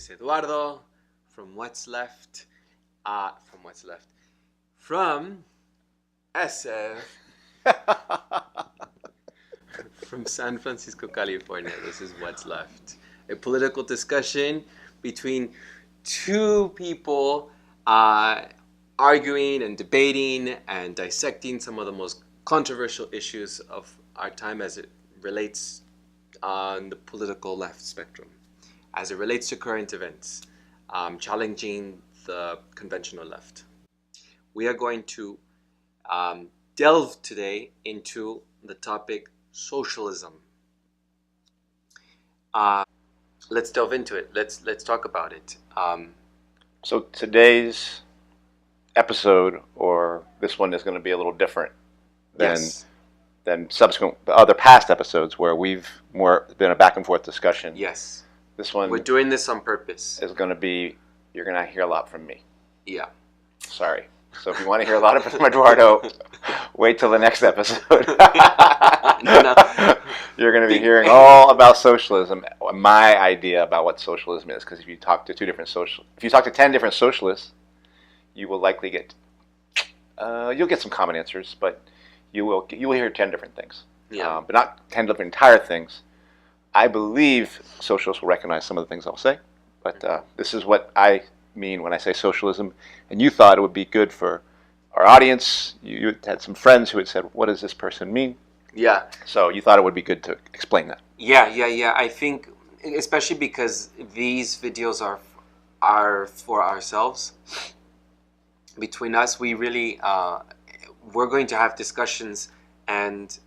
is Eduardo from What's Left. From SF. From San Francisco, California. This is What's Left. A political discussion between two people arguing and debating and dissecting some of the most controversial issues of our time as it relates on the political left spectrum, as it relates to current events, challenging the conventional left. We are going to delve today into the topic socialism. Let's delve into it. Let's talk about it. So today's episode, or this one, is going to be a little different than subsequent other past episodes where we've more been a back and forth discussion. Yes. This one, we're doing this on purpose. Is going to be, you're going to hear a lot from me. Yeah. Sorry. So if you want to hear a lot from Eduardo, wait till the next episode. No. You're going to be hearing all about socialism, my idea about what socialism is. Because if you talk to 10 different socialists, you will likely get, you'll get some common answers, but you will hear 10 different things. Yeah. But not 10 different entire things. I believe socialists will recognize some of the things I'll say, but this is what I mean when I say socialism. And you thought it would be good for our audience. You had some friends who had said, what does this person mean? Yeah. So you thought it would be good to explain that. Yeah. I think, especially because these videos are for ourselves. Between us, we really, we're going to have discussions, and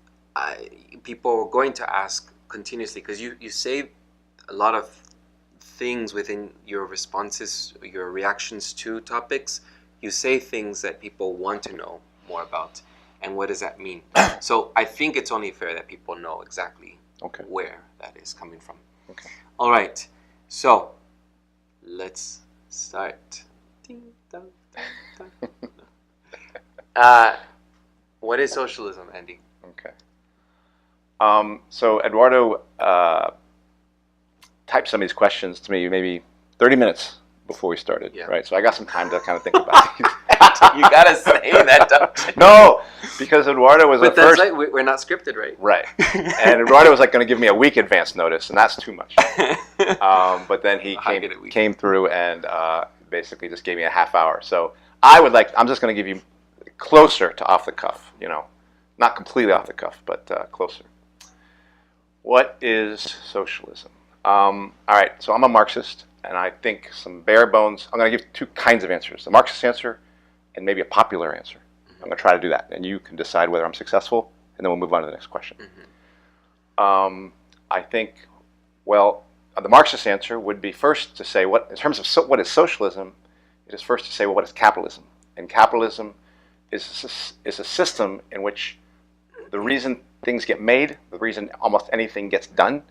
people are going to ask continuously, because you say a lot of things within your responses, your reactions to topics. You say things that people want to know more about, and what does that mean? So I think it's only fair that people know exactly where that is coming from. Okay. All right, so let's start. Ding, dong, dong, dong. What is socialism, Andy? Okay. So Eduardo typed some of these questions to me maybe 30 minutes before we started, right? So I got some time to kind of think about it. You gotta say that, don't you? No, because Eduardo was but the first. Like, we're not scripted, right? Right. And Eduardo was like going to give me a week advance notice, and that's too much. But then he came through and basically just gave me a half hour. So I'm just going to give you closer to off the cuff, not completely off the cuff, but closer. What is socialism? All right, so I'm a Marxist, and I think some bare bones. I'm going to give two kinds of answers: the Marxist answer and maybe a popular answer. I'm going to try to do that, and you can decide whether I'm successful, and then we'll move on to the next question. I think, the Marxist answer would be first to say, in terms of what is socialism, it is first to say, well, what is capitalism? And capitalism is a system in which the reason things get made, the reason almost anything gets done,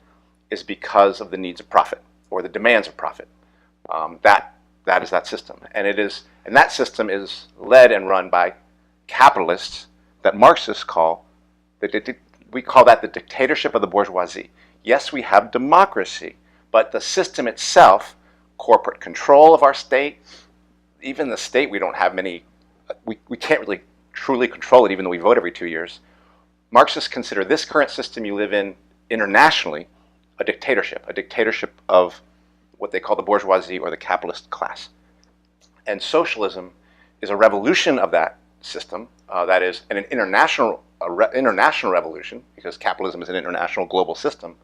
is because of the needs of profit or the demands of profit. That is that system, and that system is led and run by capitalists that Marxists call we call that the dictatorship of the bourgeoisie. Yes, we have democracy, but the system itself, corporate control of our state, even the state, we don't have many. We can't really truly control it, even though we vote every 2 years. Marxists consider this current system you live in internationally a dictatorship of what they call the bourgeoisie or the capitalist class. And socialism is a revolution of that system, that is an international revolution, because capitalism is an international global system.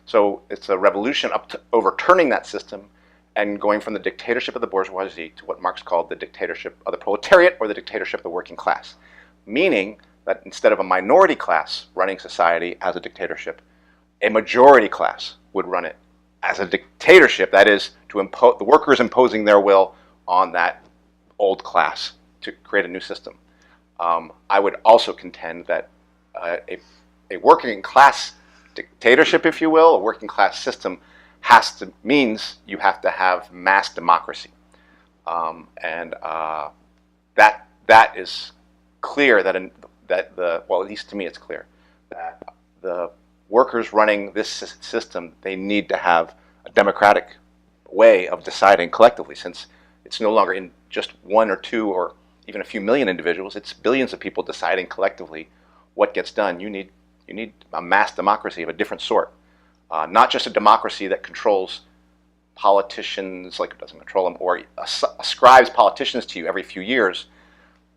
So it's a revolution up to overturning that system and going from the dictatorship of the bourgeoisie to what Marx called the dictatorship of the proletariat, or the dictatorship of the working class. Meaning that instead of a minority class running society as a dictatorship, a majority class would run it as a dictatorship, that is, the workers imposing their will on that old class to create a new system. I would also contend that a working class dictatorship, if you will, a working class system, means you have to have mass democracy. That is clear well, at least to me it's clear, that the workers running this system, they need to have a democratic way of deciding collectively, since it's no longer in just one or two or even a few million individuals. It's billions of people deciding collectively what gets done. You need a mass democracy of a different sort, not just a democracy that controls politicians, like it doesn't control them, or ascribes politicians to you every few years,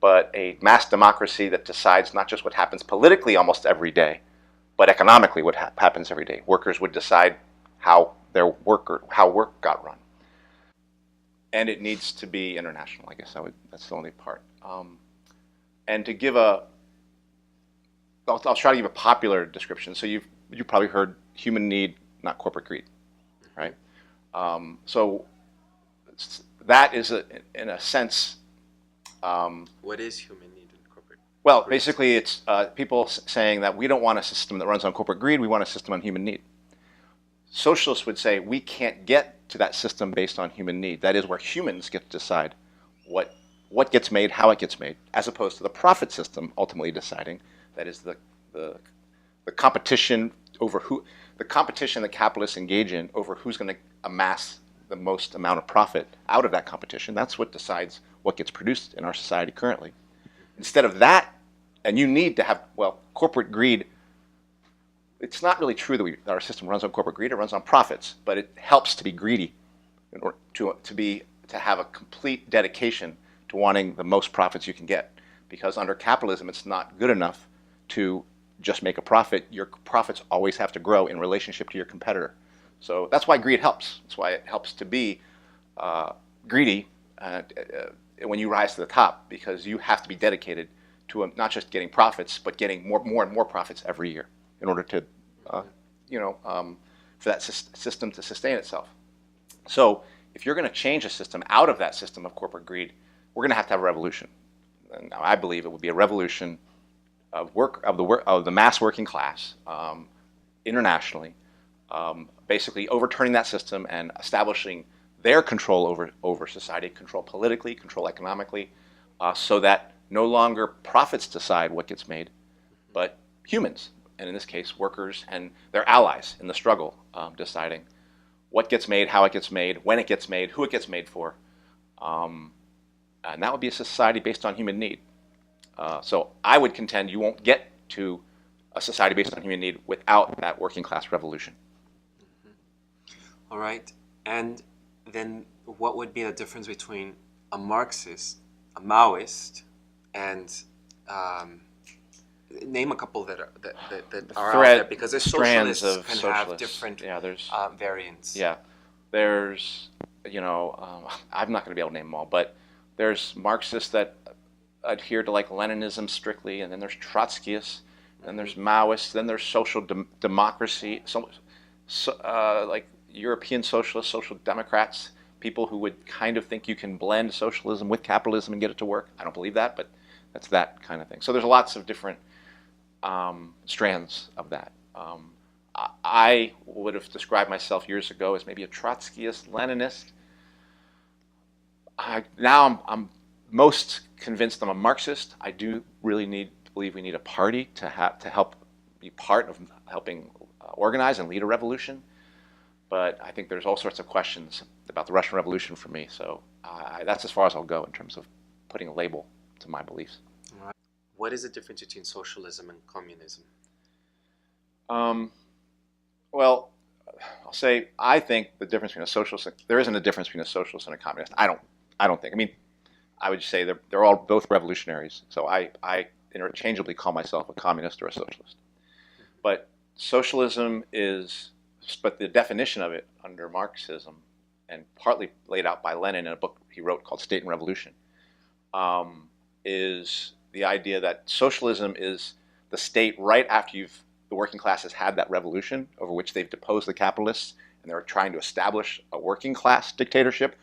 but a mass democracy that decides not just what happens politically almost every day, but economically what happens every day. Workers would decide how work got run. And it needs to be international, I guess that's the only part. And to give I'll try to give a popular description. So you've probably heard human need, not corporate greed, right? So that is, in a sense, what is human need and corporate? Well, basically, it's people saying that we don't want a system that runs on corporate greed. We want a system on human need. Socialists would say we can't get to that system based on human need. That is where humans get to decide what gets made, how it gets made, as opposed to the profit system ultimately deciding. That is the competition over the competition that capitalists engage in over who's going to amass the most amount of profit out of that competition. That's what decides what gets produced in our society currently. Instead of that, and you need to have, well, corporate greed. It's not really true that our system runs on corporate greed. It runs on profits, but it helps to be greedy in order to have a complete dedication to wanting the most profits you can get. Because under capitalism, it's not good enough to just make a profit. Your profits always have to grow in relationship to your competitor. So that's why greed helps. That's why it helps to be greedy when you rise to the top, because you have to be dedicated to not just getting profits, but getting more and more profits every year in order to, for that system to sustain itself. So if you're going to change a system out of that system of corporate greed, we're going to have a revolution. And now I believe it would be a revolution of the mass working class internationally, basically overturning that system and establishing their control over society, control politically, control economically, so that no longer profits decide what gets made, but humans, and in this case, workers and their allies in the struggle, deciding what gets made, how it gets made, when it gets made, who it gets made for. And that would be a society based on human need. So I would contend you won't get to a society based on human need without that working class revolution. All right. And then what would be the difference between a Marxist, a Maoist, and name a couple that are out there, because the socialists can have different variants. Yeah, there's, I'm not going to be able to name them all, but there's Marxists that adhere to like Leninism strictly, and then there's Trotskyists, then there's Maoists, then there's social democracy, like European socialists, social democrats, people who would kind of think you can blend socialism with capitalism and get it to work. I don't believe that, but that's that kind of thing. So there's lots of different strands of that. I would have described myself years ago as maybe a Trotskyist, Leninist. Now I'm most convinced I'm a Marxist. I do really believe we need a party to help be part of helping organize and lead a revolution. But I think there's all sorts of questions about the Russian Revolution for me. So that's as far as I'll go in terms of putting a label to my beliefs. All right. What is the difference between socialism and communism? Well, I'll say I think the difference between a socialist, there isn't a difference between a socialist and a communist. I don't think. I mean, I would say they're all both revolutionaries. So I interchangeably call myself a communist or a socialist. But socialism is, but the definition of it under Marxism, and partly laid out by Lenin in a book he wrote called State and Revolution, is the idea that socialism is the state right after the working class has had that revolution over which they've deposed the capitalists, and they're trying to establish a working class dictatorship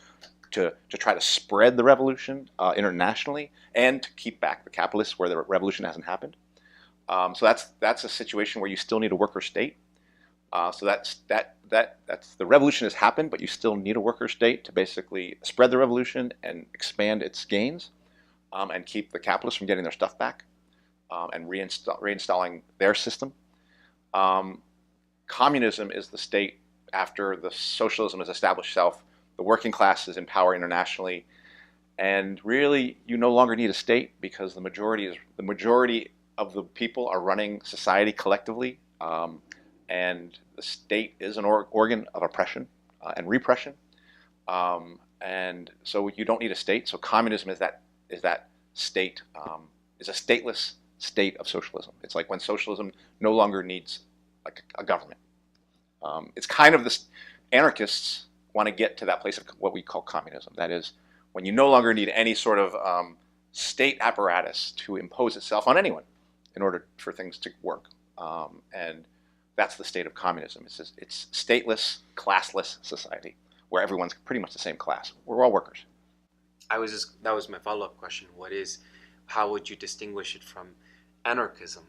to try to spread the revolution internationally and to keep back the capitalists where the revolution hasn't happened. So that's a situation where you still need a worker state. So that's the revolution has happened, but you still need a worker state to basically spread the revolution and expand its gains, and keep the capitalists from getting their stuff back, and reinstalling their system. Communism is the state after the socialism has established itself the working class is in power internationally, and really you no longer need a state because the majority of the people are running society collectively, and the state is an organ of oppression and repression, and so you don't need a state. So communism is that state, is a stateless state of socialism. It's like when socialism no longer needs like a government. It's kind of this, anarchists want to get to that place of what we call communism. That is, when you no longer need any sort of state apparatus to impose itself on anyone in order for things to work. And that's the state of communism. It's stateless, classless society where everyone's pretty much the same class. We're all workers. That was my follow-up question. How would you distinguish it from anarchism?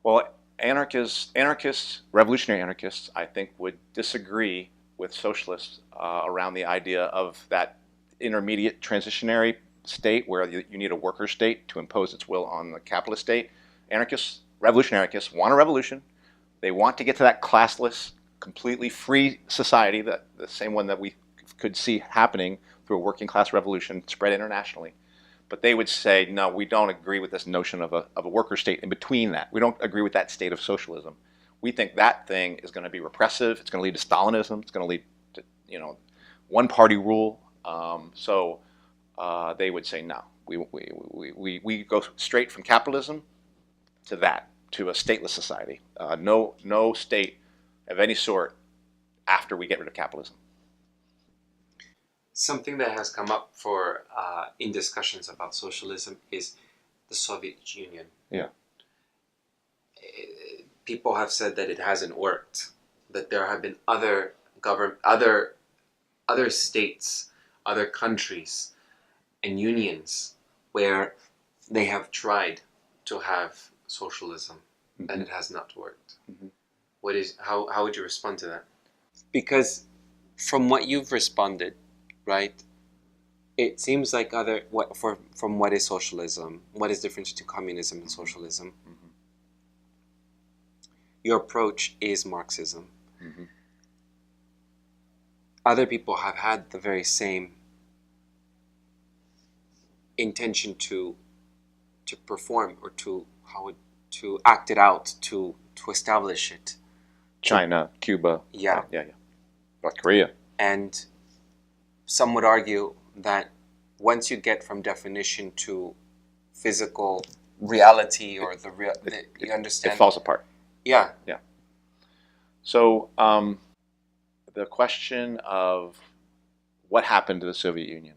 Well, anarchists, revolutionary anarchists, I think, would disagree with socialists around the idea of that intermediate transitionary state where you need a worker state to impose its will on the capitalist state. Anarchists, revolutionary anarchists, want a revolution. They want to get to that classless, completely free society, the same one that we could see happening through a working class revolution spread internationally. But they would say, no, we don't agree with this notion of a worker state in between that. We don't agree with that state of socialism. We think that thing is going to be repressive. It's going to lead to Stalinism. It's going to lead to, one-party rule. So they would say, no, we go straight from capitalism to a stateless society. No state of any sort after we get rid of capitalism. Something that has come up in discussions about socialism is the Soviet Union. Yeah. People have said that it hasn't worked, that there have been other states, other countries, and unions where they have tried to have socialism, mm-hmm. and it has not worked. Mm-hmm. How would you respond to that? Because from what you've responded, right, it seems like from what is socialism, what is the difference between communism and socialism? Mm-hmm. Your approach is Marxism. Mm-hmm. Other people have had the very same intention to perform or to act it out, to establish it. China, Cuba, yeah, North Korea, and some would argue that once you get from definition to physical reality or you understand, it falls apart. Yeah. So the question of what happened to the Soviet Union,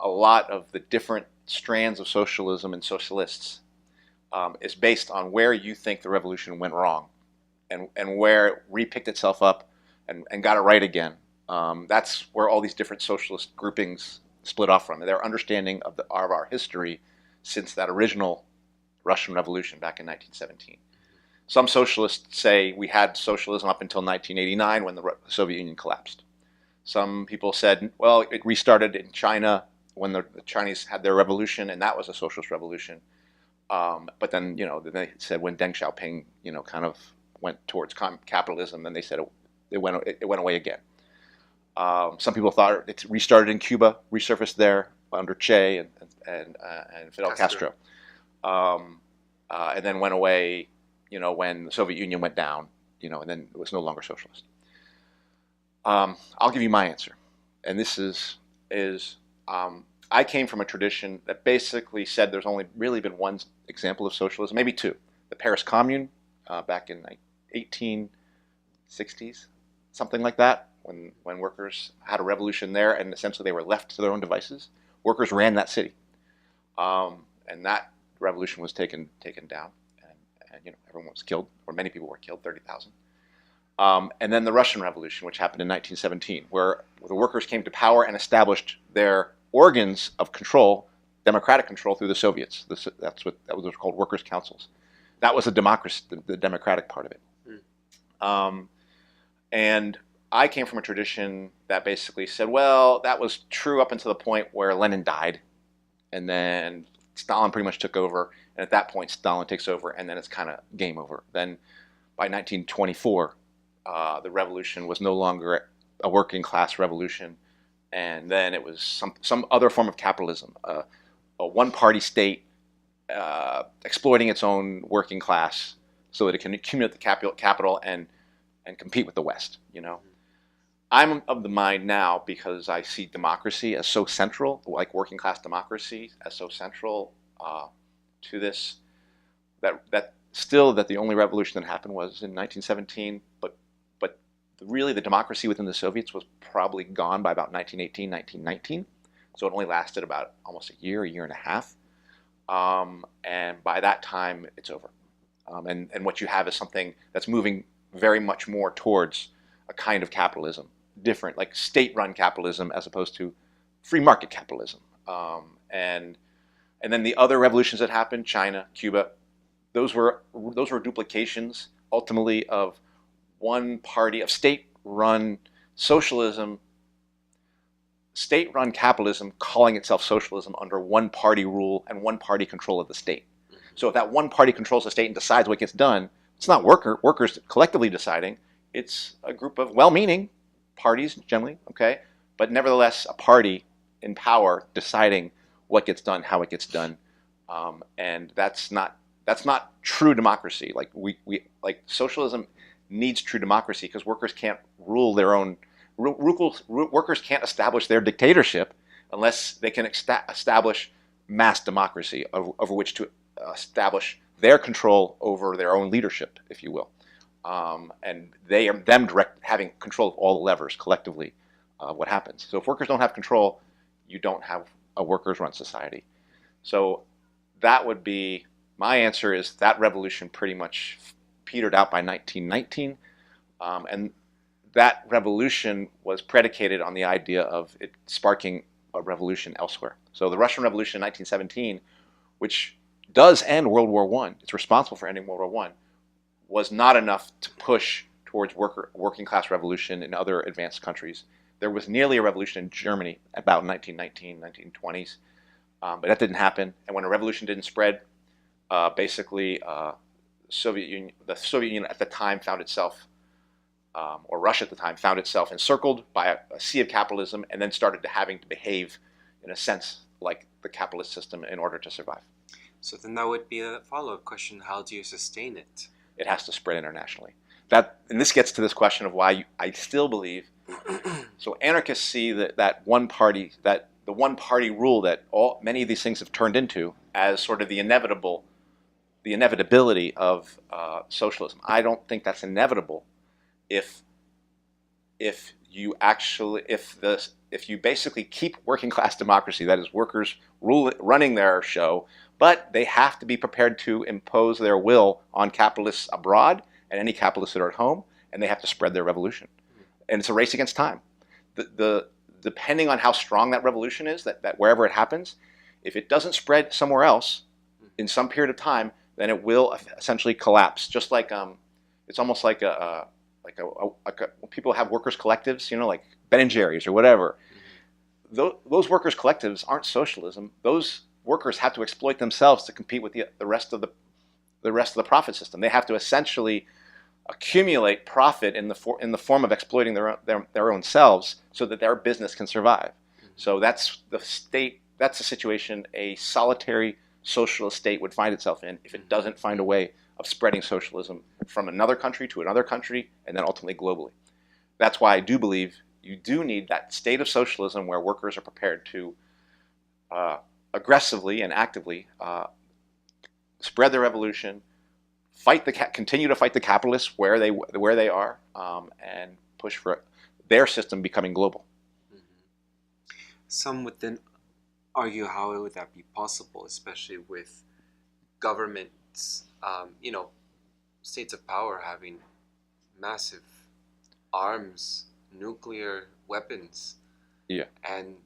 a lot of the different strands of socialism and socialists is based on where you think the revolution went wrong and where it repicked itself up and got it right again. That's where all these different socialist groupings split off from. Their understanding of our history since that original Russian Revolution back in 1917. Some socialists say we had socialism up until 1989 when the Soviet Union collapsed. Some people said, well, it restarted in China when the Chinese had their revolution, and that was a socialist revolution. But then, they said when Deng Xiaoping, kind of went towards capitalism, then they said it went away again. Some people thought it restarted in Cuba, resurfaced there under Che and Fidel Castro, and then went away, when the Soviet Union went down, and then it was no longer socialist. I'll give you my answer, and this is I came from a tradition that basically said there's only really been one example of socialism, maybe two. The Paris Commune back in the 1860s, something like that, when workers had a revolution there and essentially they were left to their own devices. Workers ran that city, and that revolution was taken down, and everyone was killed, or many people were killed, 30,000. And then the Russian Revolution, which happened in 1917, where the workers came to power and established their organs of control, democratic control, through the Soviets. That was called workers' councils. That was a democracy, the democratic part of it. And I came from a tradition that basically said, well, that was true up until the point where Lenin died, and then Stalin pretty much took over, and at that point Stalin takes over, and then it's kind of game over. Then by 1924, the revolution was no longer a working class revolution, and then it was some other form of capitalism, a one-party state exploiting its own working class so that it can accumulate the capital and compete with the West. You know, I'm of the mind now, because I see democracy as so central, like working class democracy as so central to this, that the only revolution that happened was in 1917, but really the democracy within the Soviets was probably gone by about 1918, 1919. So it only lasted about almost a year and a half. And by that time, it's over. And what you have is something that's moving very much more towards a kind of capitalism, different, like state-run capitalism as opposed to free market capitalism. And then the other revolutions that happened, China, Cuba, those were duplications ultimately of one party, of state-run socialism, state-run capitalism calling itself socialism under one-party rule and one-party control of the state. So if that one party controls the state and decides what gets done, it's not workers collectively deciding. It's a group of well-meaning parties generally, okay, but nevertheless a party in power deciding what gets done, how it gets done, and that's not true democracy. Like like socialism needs true democracy because workers can't rule their own. Workers can't establish their dictatorship unless they can establish mass democracy over which to establish their control over their own leadership, if you will, and having control of all the levers collectively. What happens? So if workers don't have control, you don't have a workers-run society. So that would be my answer. Is that revolution pretty much petered out by 1919, and that revolution was predicated on the idea of it sparking a revolution elsewhere. So the Russian Revolution in 1917, which does end World War I, it's responsible for ending World War I, was not enough to push towards working class revolution in other advanced countries. There was nearly a revolution in Germany about 1919, 1920s, but that didn't happen. And when a revolution didn't spread, basically the Soviet Union at the time found itself, or Russia at the time, found itself encircled by a sea of capitalism, and then started having to behave, in a sense, like the capitalist system in order to survive. So then that would be a follow-up question: how do you sustain it? It has to spread internationally. And this gets to this question of why I still believe. So anarchists see that the one party rule that many of these things have turned into as sort of the inevitability of socialism. I don't think that's inevitable if you basically keep working class democracy, that is workers running their show, but they have to be prepared to impose their will on capitalists abroad and any capitalists that are at home, and they have to spread their revolution. And it's a race against time. Depending on how strong that revolution is, that wherever it happens, if it doesn't spread somewhere else in some period of time, then it will essentially collapse. Just like it's almost like people have workers' collectives, like Ben and Jerry's or whatever. Those workers' collectives aren't socialism. Those workers have to exploit themselves to compete with the rest of the profit system. They have to essentially accumulate profit in the form of exploiting their own selves so that their business can survive. So that's the state. That's the situation a solitary socialist state would find itself in if it doesn't find a way of spreading socialism from another country to another country and then ultimately globally. That's why I do believe you do need that state of socialism where workers are prepared to aggressively and actively spread their revolution, continue to fight the capitalists where they are, and push for their system becoming global. Some would then argue how would that be possible, especially with governments, states of power having massive arms, nuclear weapons, and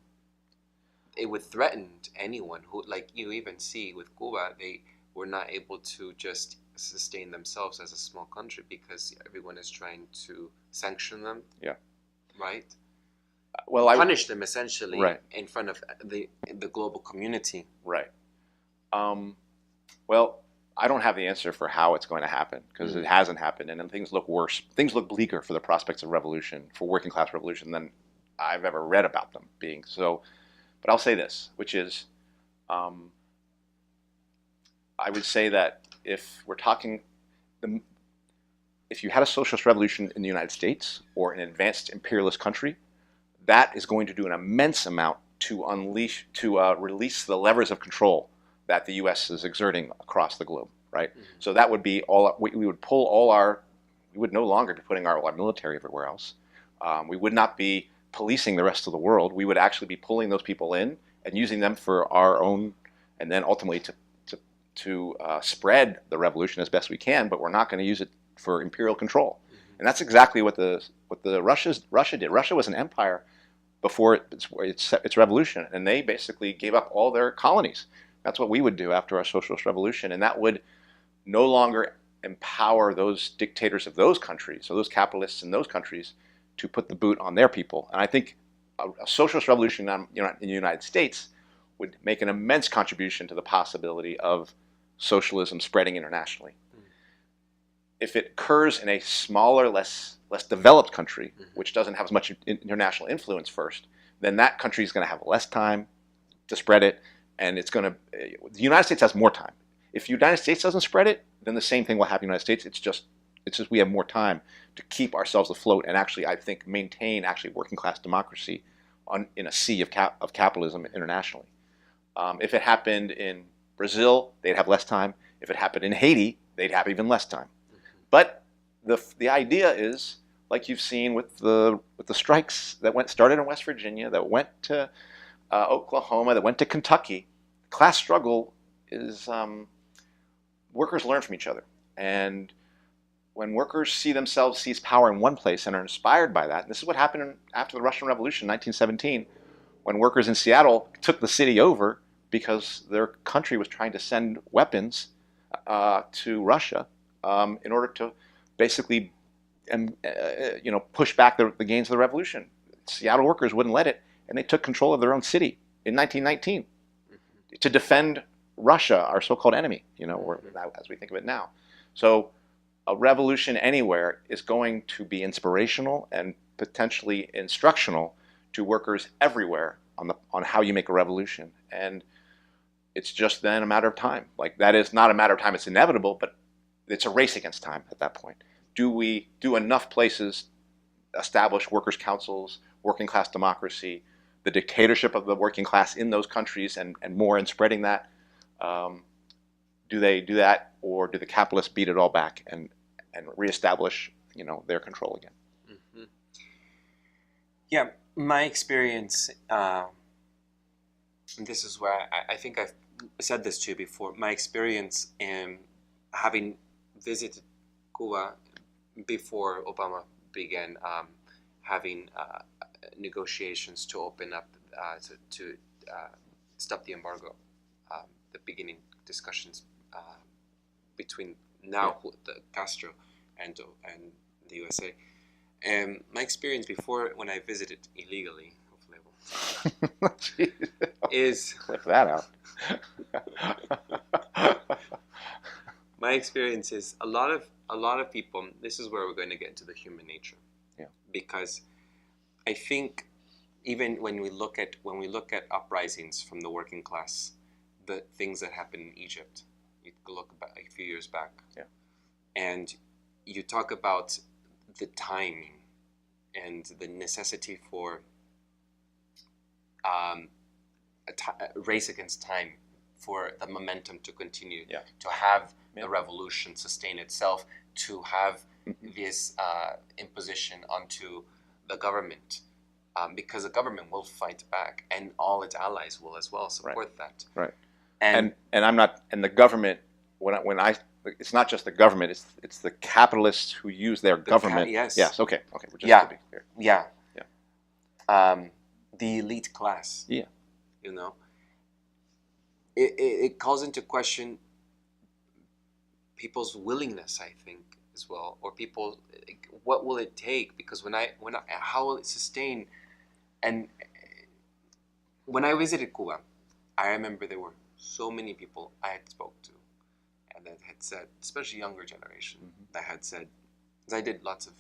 it would threaten anyone who, like you even see with Cuba, they were not able to just sustain themselves as a small country because everyone is trying to sanction them. Yeah. Right? Well, punish them essentially, right, in front of the global community. Right. Well, I don't have the answer for how it's going to happen, because it hasn't happened, and then things look worse. Things look bleaker for the prospects of revolution, for working class revolution, than I've ever read about them being. So, but I'll say this, which is, I would say that if we're talking, if you had a socialist revolution in the United States or an advanced imperialist country, that is going to do an immense amount to release the levers of control that the U.S. is exerting across the globe, right? Mm-hmm. So that would be all, we would pull all our, we would no longer be putting our military everywhere else. We would not be policing the rest of the world. We would actually be pulling those people in and using them for our own, and then ultimately to spread the revolution as best we can, but we're not going to use it for imperial control. Mm-hmm. And that's exactly what Russia did. Russia was an empire before its revolution, and they basically gave up all their colonies. That's what we would do after our socialist revolution, and that would no longer empower those dictators of those countries, or those capitalists in those countries, to put the boot on their people. And I think a socialist revolution in the United States would make an immense contribution to the possibility of socialism spreading internationally. Mm-hmm. If it occurs in a smaller, less developed country, mm-hmm. which doesn't have as much international influence first, then that country is going to have less time to spread it. And it's going to, the United States has more time. If the United States doesn't spread it, then the same thing will happen in the United States. It's just we have more time to keep ourselves afloat and actually, I think, maintain actually working class democracy in a sea of capitalism internationally. If it happened in Brazil, they'd have less time. If it happened in Haiti, they'd have even less time. But the idea is, like you've seen with the strikes that started in West Virginia, that went to Oklahoma, that went to Kentucky. Class struggle is workers learn from each other, and when workers see themselves seize power in one place and are inspired by that, and this is what happened after the Russian Revolution in 1917, when workers in Seattle took the city over because their country was trying to send weapons to Russia in order to basically push back the gains of the revolution. Seattle workers wouldn't let it, and they took control of their own city in 1919 to defend Russia, our so-called enemy, or as we think of it now. So a revolution anywhere is going to be inspirational and potentially instructional to workers everywhere on how you make a revolution. And it's just then a matter of time. Like, that is not a matter of time, it's inevitable, but it's a race against time at that point. Do enough places establish workers' councils, working class democracy, the dictatorship of the working class in those countries, and more, in spreading that? Do they do that, or do the capitalists beat it all back and reestablish their control again? Mm-hmm. Yeah, my experience, and this is where I think I've said this to you before. My experience in having visited Cuba before Obama began having negotiations to open up to stop the embargo, the beginning discussions between the Castro and the USA. And my experience before, when I visited illegally, hopefully I will, is clip that out. My experience is a lot of people. This is where we're going to get into the human nature. Yeah. Because I think even when we look at uprisings from the working class, the things that happened in Egypt, you look back a few years back, yeah, and you talk about the timing and the necessity for a race against time for the momentum to continue, yeah, to have the revolution sustain itself, to have this imposition onto the government, because the government will fight back, and all its allies will as well support that. Right. And I'm not, and the government, it's not just the government, it's the capitalists who use their government. Yes. Yes. Okay. We're just yeah. To be clear. Yeah. Yeah. The elite class. Yeah. It calls into question people's willingness, I think, as well, or people. What will it take? Because how will it sustain? And when I visited Cuba, I remember there were so many people I had spoke to, and that had said, especially younger generation, that had said, because I did lots of,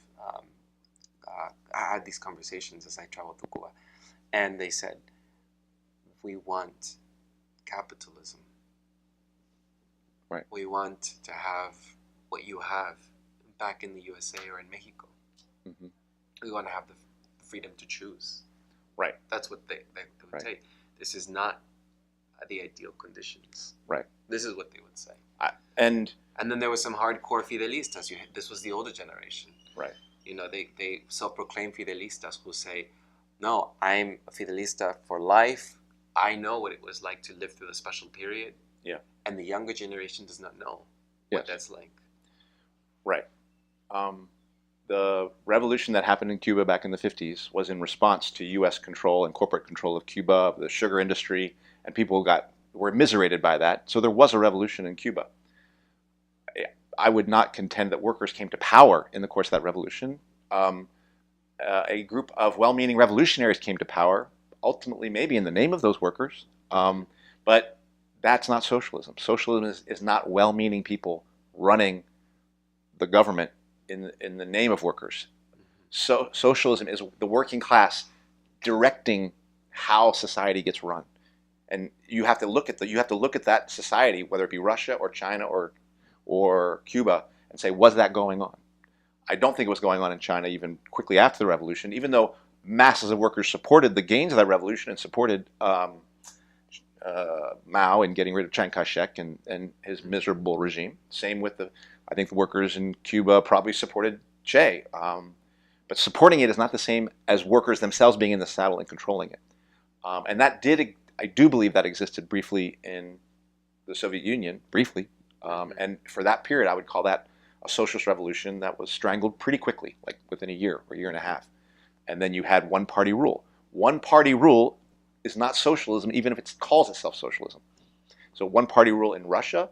I had these conversations as I traveled to Cuba, and they said, we want capitalism. Right. We want to have what you have back in the USA or in Mexico. We want to have the freedom to choose. Right. That's what they would say. This is not the ideal conditions. Right. This is what they would say. And then there was some hardcore Fidelistas. This was the older generation. Right. You know, they self-proclaimed Fidelistas who say, no, I'm a Fidelista for life. I know what it was like to live through the special period. Yeah. And the younger generation does not know what that's like. Right. The revolution that happened in Cuba back in the 50s was in response to U.S. control and corporate control of Cuba, of the sugar industry, and people were immiserated by that. So there was a revolution in Cuba. I would not contend that workers came to power in the course of that revolution. A group of well-meaning revolutionaries came to power, ultimately maybe in the name of those workers, but that's not socialism. Socialism is not well-meaning people running the government in the name of workers. So socialism is the working class directing how society gets run, and you have to look at that society, whether it be Russia or China or Cuba, and say, was that going on? I don't think it was going on in China even quickly after the revolution, even though masses of workers supported the gains of that revolution and supported Mao in getting rid of Chiang Kai-shek and his miserable regime. Same with I think the workers in Cuba probably supported Che. But supporting it is not the same as workers themselves being in the saddle and controlling it. And I do believe that existed briefly in the Soviet Union, briefly. And for that period, I would call that a socialist revolution that was strangled pretty quickly, like within a year or a year and a half. And then you had one-party rule. One-party rule is not socialism, even if it calls itself socialism. So one-party rule in Russia,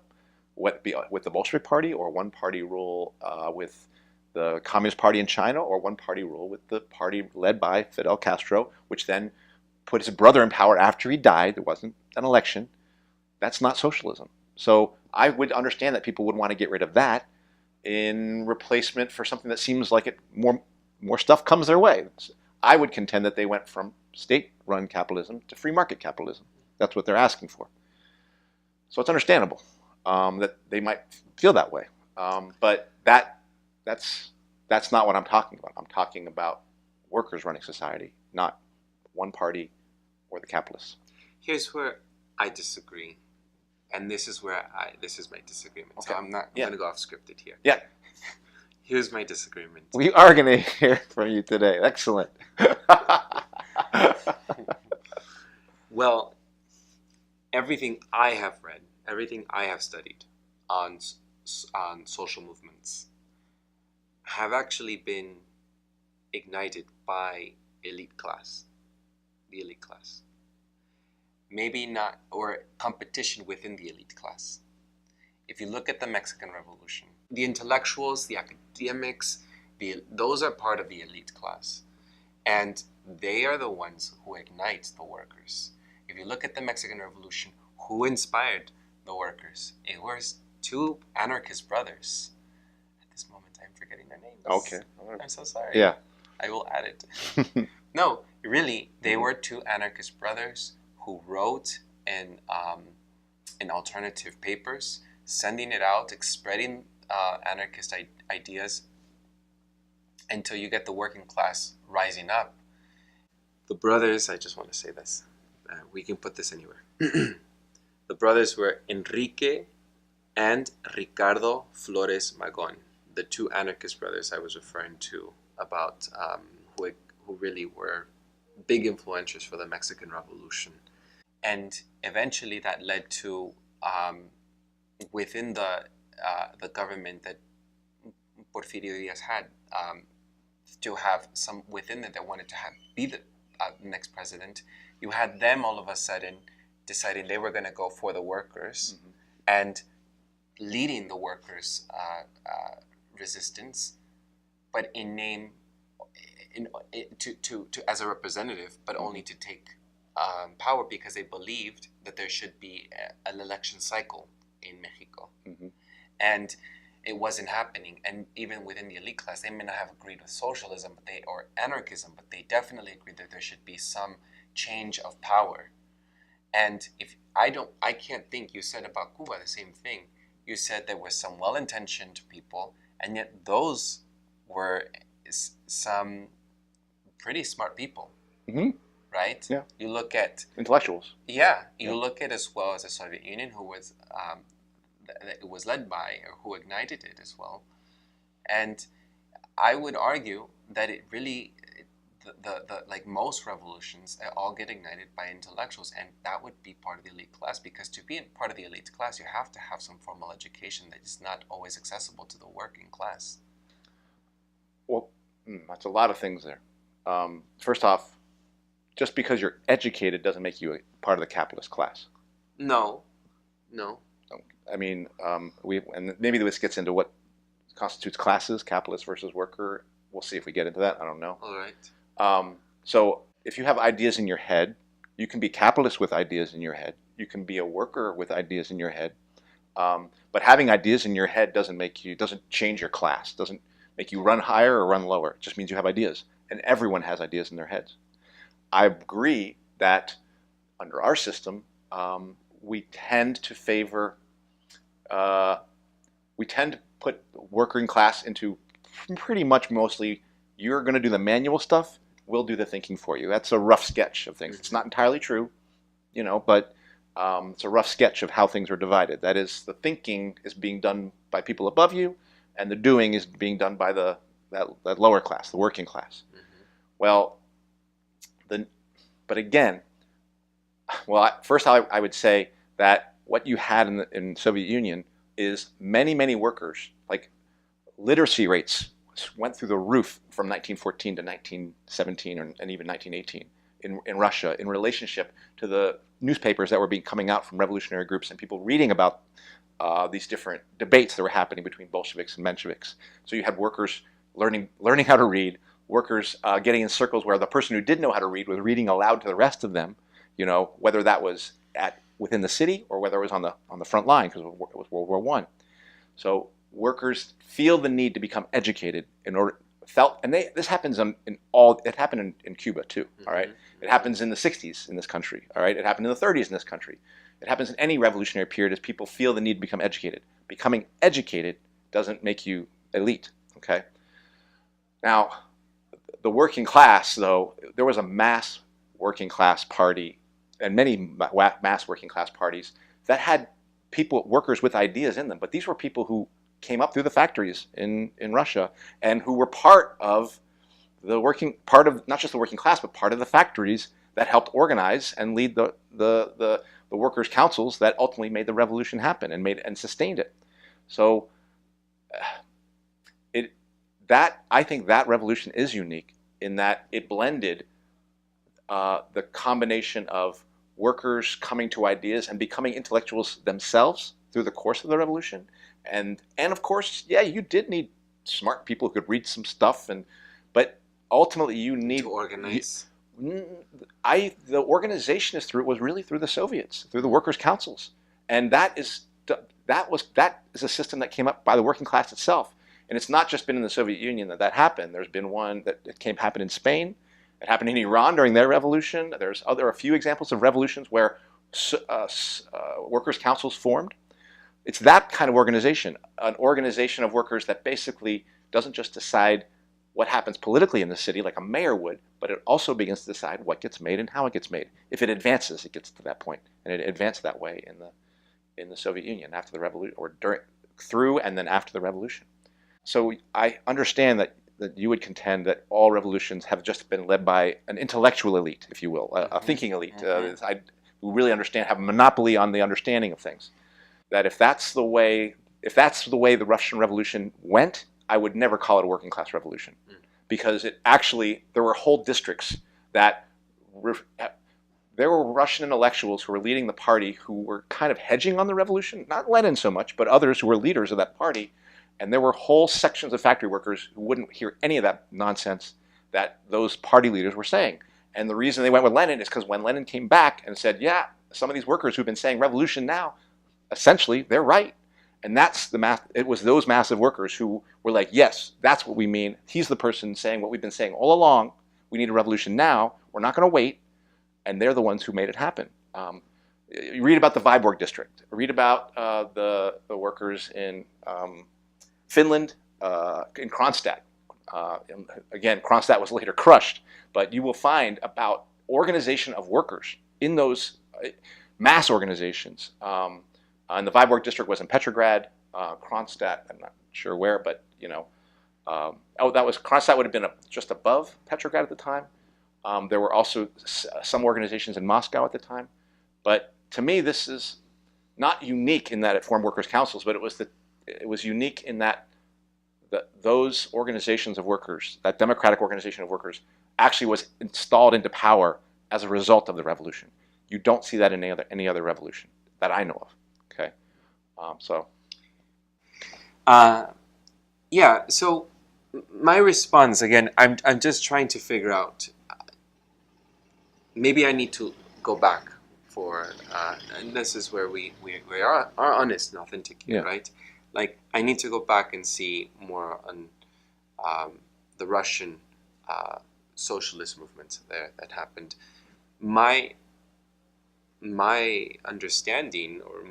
with the Bolshevik Party, or one-party rule with the Communist Party in China, or one-party rule with the party led by Fidel Castro, which then put his brother in power after he died. There wasn't an election. That's not socialism. So I would understand that people would want to get rid of that in replacement for something that seems like more stuff comes their way. I would contend that they went from state-run capitalism to free market capitalism. That's what they're asking for. So it's understandable that they might feel that way. But that's not what I'm talking about. I'm talking about workers running society, not one party or the capitalists. Here's where I disagree. And this is my disagreement. Okay. So I'm going to go off scripted here. Yeah. Here's my disagreement. We are going to hear from you today. Excellent. Well, everything I have read, everything I have studied on social movements have actually been ignited by the elite class. Maybe not, or competition within the elite class. If you look at the Mexican Revolution, the intellectuals, the academics, those are part of the elite class. And they are the ones who ignite the workers. If you look at the Mexican Revolution, who inspired the workers? It was two anarchist brothers. At this moment, I'm forgetting their names. Okay. I'm so sorry. Yeah. I will add it. No, really, they were two anarchist brothers who wrote in alternative papers, sending it out, spreading anarchist ideas until you get the working class rising up. The brothers, I just want to say this, we can put this anywhere. The brothers were Enrique and Ricardo Flores Magón, the two anarchist brothers I was referring to about who really were big influencers for the Mexican Revolution. And eventually that led to, within the government that Porfirio Díaz had, to have some within it that wanted to be the next president. You had them all of a sudden deciding they were going to go for the workers, mm-hmm. and leading the workers' resistance, but in name, to as a representative, but only to take power because they believed that there should be an election cycle in Mexico. Mm-hmm. and it wasn't happening. And even within the elite class, they may not have agreed with socialism, or anarchism, but they definitely agreed that there should be some change of power. And if I can't think, you said about Cuba the same thing. You said there were some well-intentioned people, and yet those were some pretty smart people, right? Yeah. You look at intellectuals. Yeah, you look at as well as the Soviet Union, who was it was led by, or who ignited it as well. And I would argue that it really, the like most revolutions, all get ignited by intellectuals, and that would be part of the elite class, because to be part of the elite class, you have to have some formal education that is not always accessible to the working class. Well, that's a lot of things there. First off, just because you're educated doesn't make you a part of the capitalist class. No. I mean, and maybe this gets into what constitutes classes, capitalist versus worker. We'll see if we get into that. I don't know. All right. So if you have ideas in your head, you can be capitalist with ideas in your head. You can be a worker with ideas in your head. But having ideas in your head doesn't change your class. Doesn't make you run higher or run lower. It just means you have ideas, and everyone has ideas in their heads. I agree that under our system, we tend to favor. We tend to put the working class into pretty much mostly, you're going to do the manual stuff, we'll do the thinking for you. That's a rough sketch of things. It's not entirely true, but it's a rough sketch of how things are divided. That is, the thinking is being done by people above you, and the doing is being done by that lower class, the working class. Well, but again, first I would say that what you had in the Soviet Union is many workers, like literacy rates went through the roof from 1914 to 1917 and even 1918 in Russia, in relationship to the newspapers that were coming out from revolutionary groups and people reading about these different debates that were happening between Bolsheviks and Mensheviks. So you had workers learning how to read, workers getting in circles where the person who did know how to read was reading aloud to the rest of them, whether that was within the city or whether it was on the front line, because it was World War I. So workers feel the need to become educated this happens it happened in Cuba too, all right? It happens in the 60s in this country, all right? It happened in the 30s in this country. It happens in any revolutionary period as people feel the need to become educated. Becoming educated doesn't make you elite, okay? Now, the working class, though, there was a mass working class party and many mass working class parties that had workers with ideas in them, but these were people who came up through the factories in Russia and who were part of not just the working class, but part of the factories that helped organize and lead the workers' councils that ultimately made the revolution happen and sustained it. So I think that revolution is unique in that it blended the combination of workers coming to ideas and becoming intellectuals themselves through the course of the revolution. And of course, yeah, you did need smart people who could read some stuff, but ultimately you need to organize. The organization was really through the Soviets, through the workers' councils, and that is a system that came up by the working class itself. And it's not just been in the Soviet Union that happened. There's been one that happened in Spain. It happened in Iran during their revolution. There are a few examples of revolutions where workers' councils formed. It's that kind of organization, an organization of workers that basically doesn't just decide what happens politically in the city like a mayor would, but it also begins to decide what gets made and how it gets made. If it advances, it gets to that point, and it advanced that way in the Soviet Union after the revolution, or through and then after the revolution. So I understand that you would contend that all revolutions have just been led by an intellectual elite, if you will, a thinking elite, who really have a monopoly on the understanding of things. That if that's the way the Russian Revolution went, I would never call it a working class revolution, because there were whole districts that there were Russian intellectuals who were leading the party who were kind of hedging on the revolution, not Lenin so much, but others who were leaders of that party. And there were whole sections of factory workers who wouldn't hear any of that nonsense that those party leaders were saying. And the reason they went with Lenin is because when Lenin came back and said, yeah, some of these workers who've been saying revolution now, essentially, they're right. And that's it was those massive workers who were like, yes, that's what we mean. He's the person saying what we've been saying all along. We need a revolution now. We're not going to wait. And they're the ones who made it happen. You read about the Vyborg district. Read about the workers in Finland, in Kronstadt. Again, Kronstadt was later crushed. But you will find about organization of workers in those mass organizations. And the Vyborg district was in Petrograd, Kronstadt, I'm not sure where, but Kronstadt would have been just above Petrograd at the time. There were also some organizations in Moscow at the time. But to me, this is not unique in that it formed workers' councils, but it was unique in that those organizations of workers, that democratic organization of workers, actually was installed into power as a result of the revolution. You don't see that in any other revolution that I know of. Okay, yeah. So my response again, I'm just trying to figure out. Maybe I need to go back for, and this is where we are honest and authentic here, right? Like I need to go back and see more on the Russian socialist movement there that happened. My understanding, or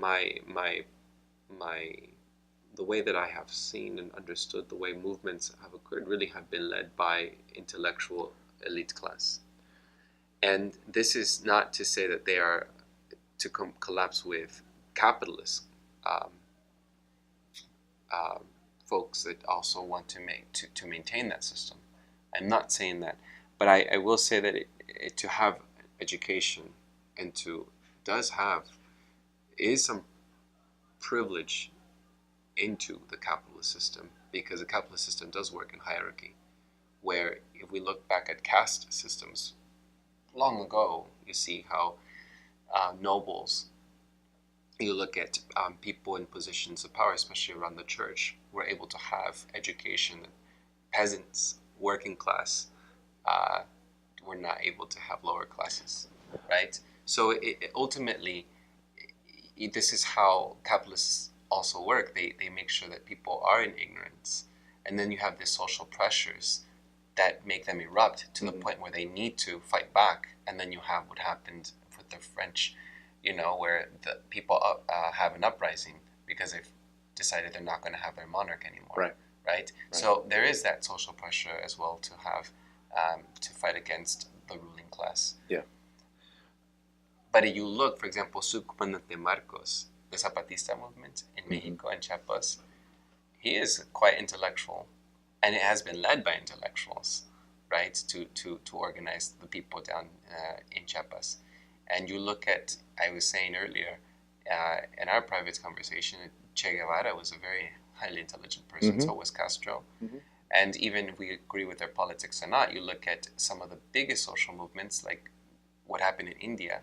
the way that I have seen and understood the way movements have occurred really have been led by intellectual elite class. And this is not to say that they are to collapse with capitalist folks that also want to maintain that system. I'm not saying that, but I will say that to have education and is some privilege into the capitalist system, because the capitalist system does work in hierarchy, where if we look back at caste systems long ago, you see how nobles, you look at people in positions of power, especially around the church, were able to have education. Peasants, working class, were not able to have lower classes, right? So ultimately, this is how capitalists also work. They make sure that people are in ignorance. And then you have these social pressures that make them erupt to the point where they need to fight back. And then you have what happened with the French, where the people have an uprising because they've decided they're not going to have their monarch anymore. Right? So there is that social pressure as well to have to fight against the ruling class. Yeah. But if you look, for example, Subcomandante Marcos, the Zapatista movement in Mexico and Chiapas, he is quite intellectual, and it has been led by intellectuals, right, to organize the people down in Chiapas. And you look at, I was saying earlier, in our private conversation, Che Guevara was a very highly intelligent person, so was Castro. And even if we agree with their politics or not, you look at some of the biggest social movements, like what happened in India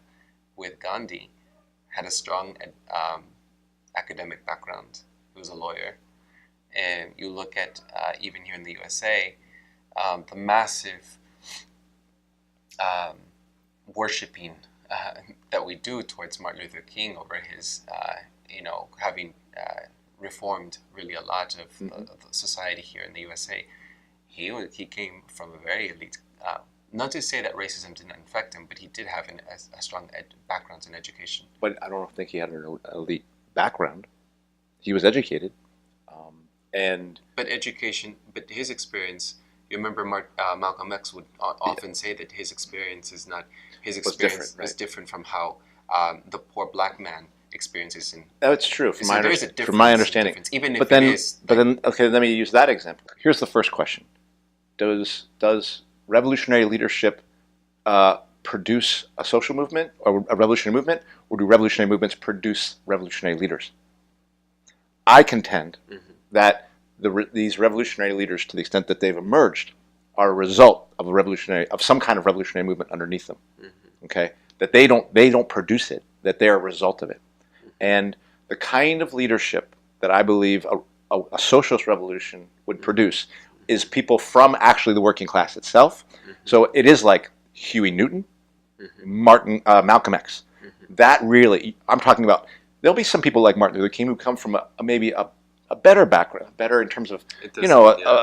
with Gandhi, had a strong academic background. He was a lawyer. And you look at, even here in the USA, the massive worshipping that we do towards Martin Luther King over his, having reformed really a lot of the society here in the USA. He came from a very elite, not to say that racism didn't infect him, but he did have a strong background in education. But I don't think he had an elite background. He was educated. But his experience, you remember Malcolm X would often say that his experience is different from how the poor black man experiences in. That's true. From my understanding. Even but if then, it is. But then, okay, let me use that example. Here's the first question: Does revolutionary leadership produce a social movement or a revolutionary movement, or do revolutionary movements produce revolutionary leaders? I contend that these revolutionary leaders, to the extent that they've emerged, are a result of some kind of revolutionary movement underneath them. Okay, that they don't produce it, that they're a result of it. And the kind of leadership that I believe a socialist revolution would produce is people from actually the working class itself. So it is like Huey Newton, Malcolm X. That really, I'm talking about there'll be some people like Martin Luther King who come from maybe a better background, better in terms of,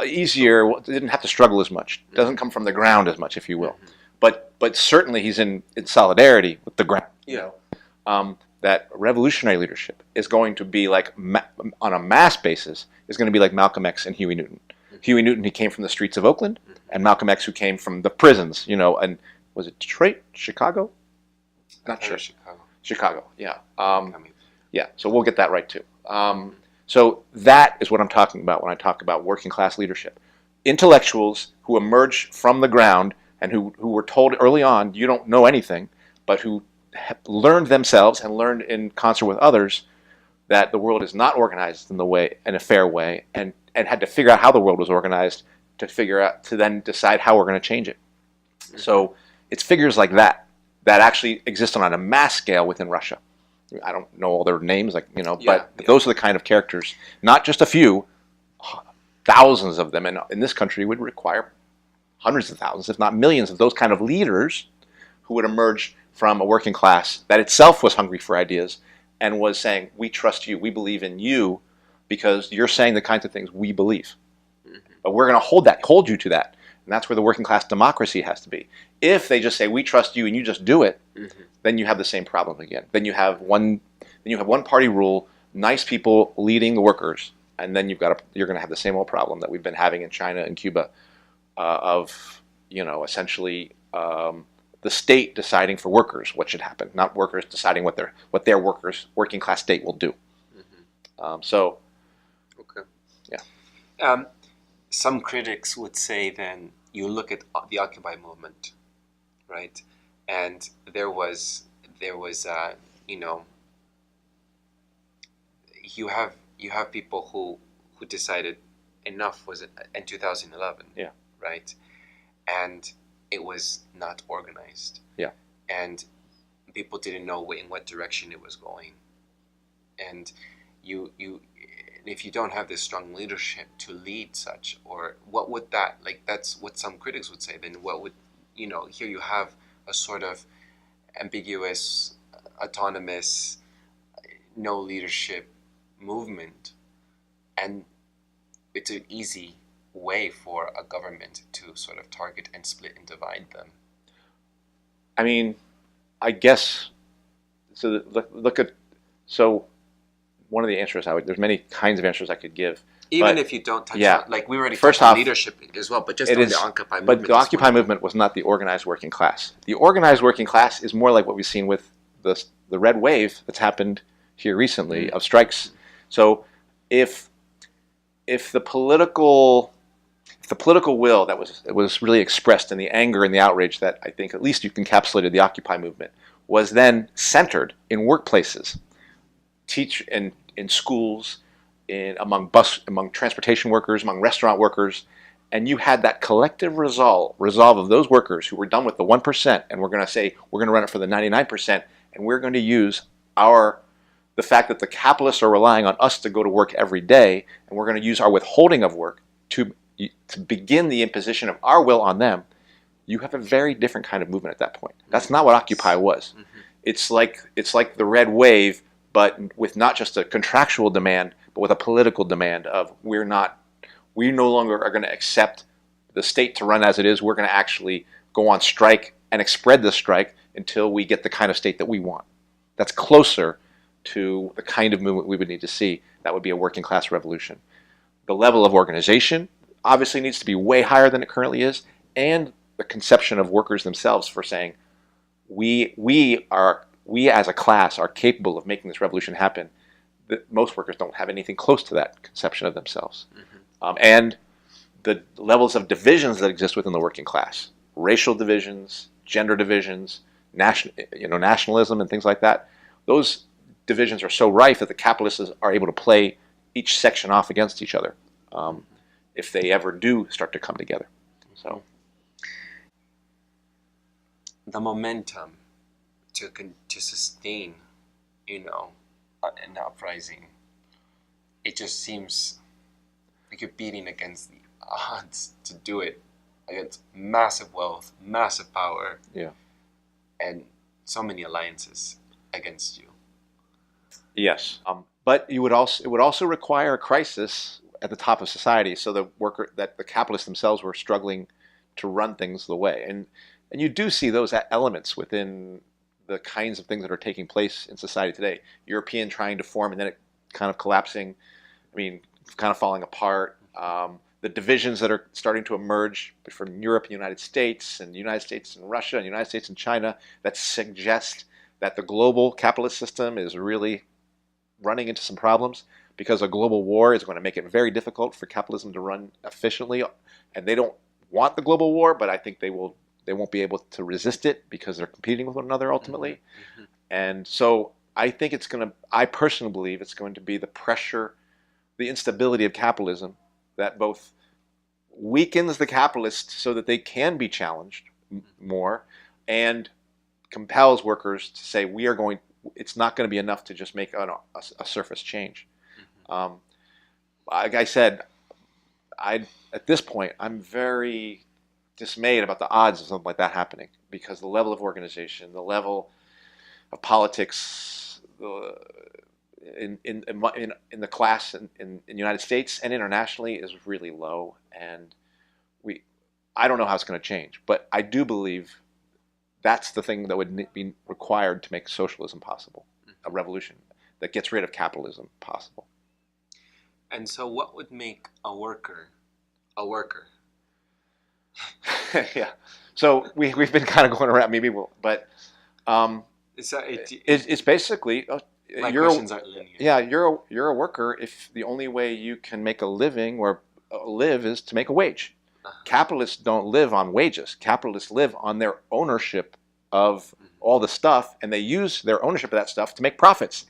easier, didn't have to struggle as much, doesn't come from the ground as much, if you will. But certainly he's in solidarity with the ground. That revolutionary leadership is going to be like, on a mass basis, is going to be like Malcolm X and Huey Newton. Huey Newton, he came from the streets of Oakland, and Malcolm X, who came from the prisons, and was it Detroit, Chicago? Not sure. Chicago, yeah. Yeah, so we'll get that right too. So that is what I'm talking about when I talk about working class leadership. Intellectuals who emerge from the ground and who were told early on, you don't know anything, but who learned themselves and learned in concert with others that the world is not organized in a fair way, and had to figure out how the world was organized to then decide how we're going to change it. So it's figures like that actually exist on a mass scale within Russia. I don't know all their names, but those are the kind of characters, not just a few, thousands of them, and in this country would require hundreds of thousands, if not millions, of those kind of leaders who would emerge from a working class that itself was hungry for ideas and was saying, we trust you, we believe in you, because you're saying the kinds of things we believe. But we're going to hold you to that. And that's where the working class democracy has to be. If they just say, we trust you, and you just do it, then you have the same problem again. Then you have one party rule, nice people leading the workers, and then you're going to have the same old problem that we've been having in China and Cuba, of essentially the state deciding for workers what should happen, not workers deciding what their working class state will do. Okay. Yeah. Some critics would say then you look at the Occupy movement, right? And there was you have people who decided enough was in 2011. Yeah. Right? And it was not organized. Yeah. And people didn't know in what direction it was going. And if you don't have this strong leadership to lead such, or what would that, that's what some critics would say, then what would, here you have a sort of ambiguous, autonomous, no leadership movement, and it's an easy way for a government to sort of target and split and divide them. I mean, I guess, so one of the answers there's many kinds of answers I could give. Even if you don't touch on, we already touched on leadership as well, but just on the Occupy movement. But the Occupy movement was not the organized working class. The organized working class is more like what we've seen with the red wave that's happened here recently of strikes. So if the political will that was really expressed in the anger and the outrage that I think at least you encapsulated the Occupy movement was then centered in workplaces, in schools, among transportation workers, among restaurant workers, and you had that collective resolve of those workers who were done with the 1%, and we're going to say we're going to run it for the 99%, and we're going to use the fact that the capitalists are relying on us to go to work every day, and we're going to use our withholding of work to begin the imposition of our will on them. You have a very different kind of movement at that point. That's not what Occupy was. It's like the red wave, but with not just a contractual demand, but with a political demand of we no longer are going to accept the state to run as it is. We're going to actually go on strike and spread the strike until we get the kind of state that we want. That's closer to the kind of movement we would need to see. That would be a working class revolution. The level of organization obviously needs to be way higher than it currently is, and the conception of workers themselves for saying we as a class are capable of making this revolution happen. Most workers don't have anything close to that conception of themselves. And the levels of divisions that exist within the working class, racial divisions, gender divisions, nationalism and things like that, those divisions are so rife that the capitalists are able to play each section off against each other if they ever do start to come together. So the momentum to sustain, an uprising, it just seems like you're beating against the odds to do it against massive wealth, massive power, yeah, and so many alliances against you. Yes, but it would also require a crisis at the top of society, so the capitalists themselves were struggling to run things the way, and you do see those elements within the kinds of things that are taking place in society today. European trying to form and then it kind of collapsing. I mean, kind of falling apart. The divisions that are starting to emerge from Europe and the United States and Russia and the United States and China that suggest that the global capitalist system is really running into some problems because a global war is going to make it very difficult for capitalism to run efficiently. And they don't want the global war, but I think they won't be able to resist it because they're competing with one another ultimately. Mm-hmm. And so I think I personally believe it's going to be the pressure, the instability of capitalism that both weakens the capitalists so that they can be challenged more and compels workers to say it's not going to be enough to just make a surface change. Mm-hmm. Like I said, at this point I'm very dismayed about the odds of something like that happening because the level of organization, the level of politics, in the class in the United States and internationally is really low, and I don't know how it's going to change, but I do believe that's the thing that would be required to make socialism possible, a revolution that gets rid of capitalism possible. And so what would make a worker a worker? Yeah. So we've been kind of going around, but it's basically my questions aren't linear. Yeah, you're a worker if the only way you can make a living or live is to make a wage. Capitalists don't live on wages. Capitalists live on their ownership of all the stuff, and they use their ownership of that stuff to make profits.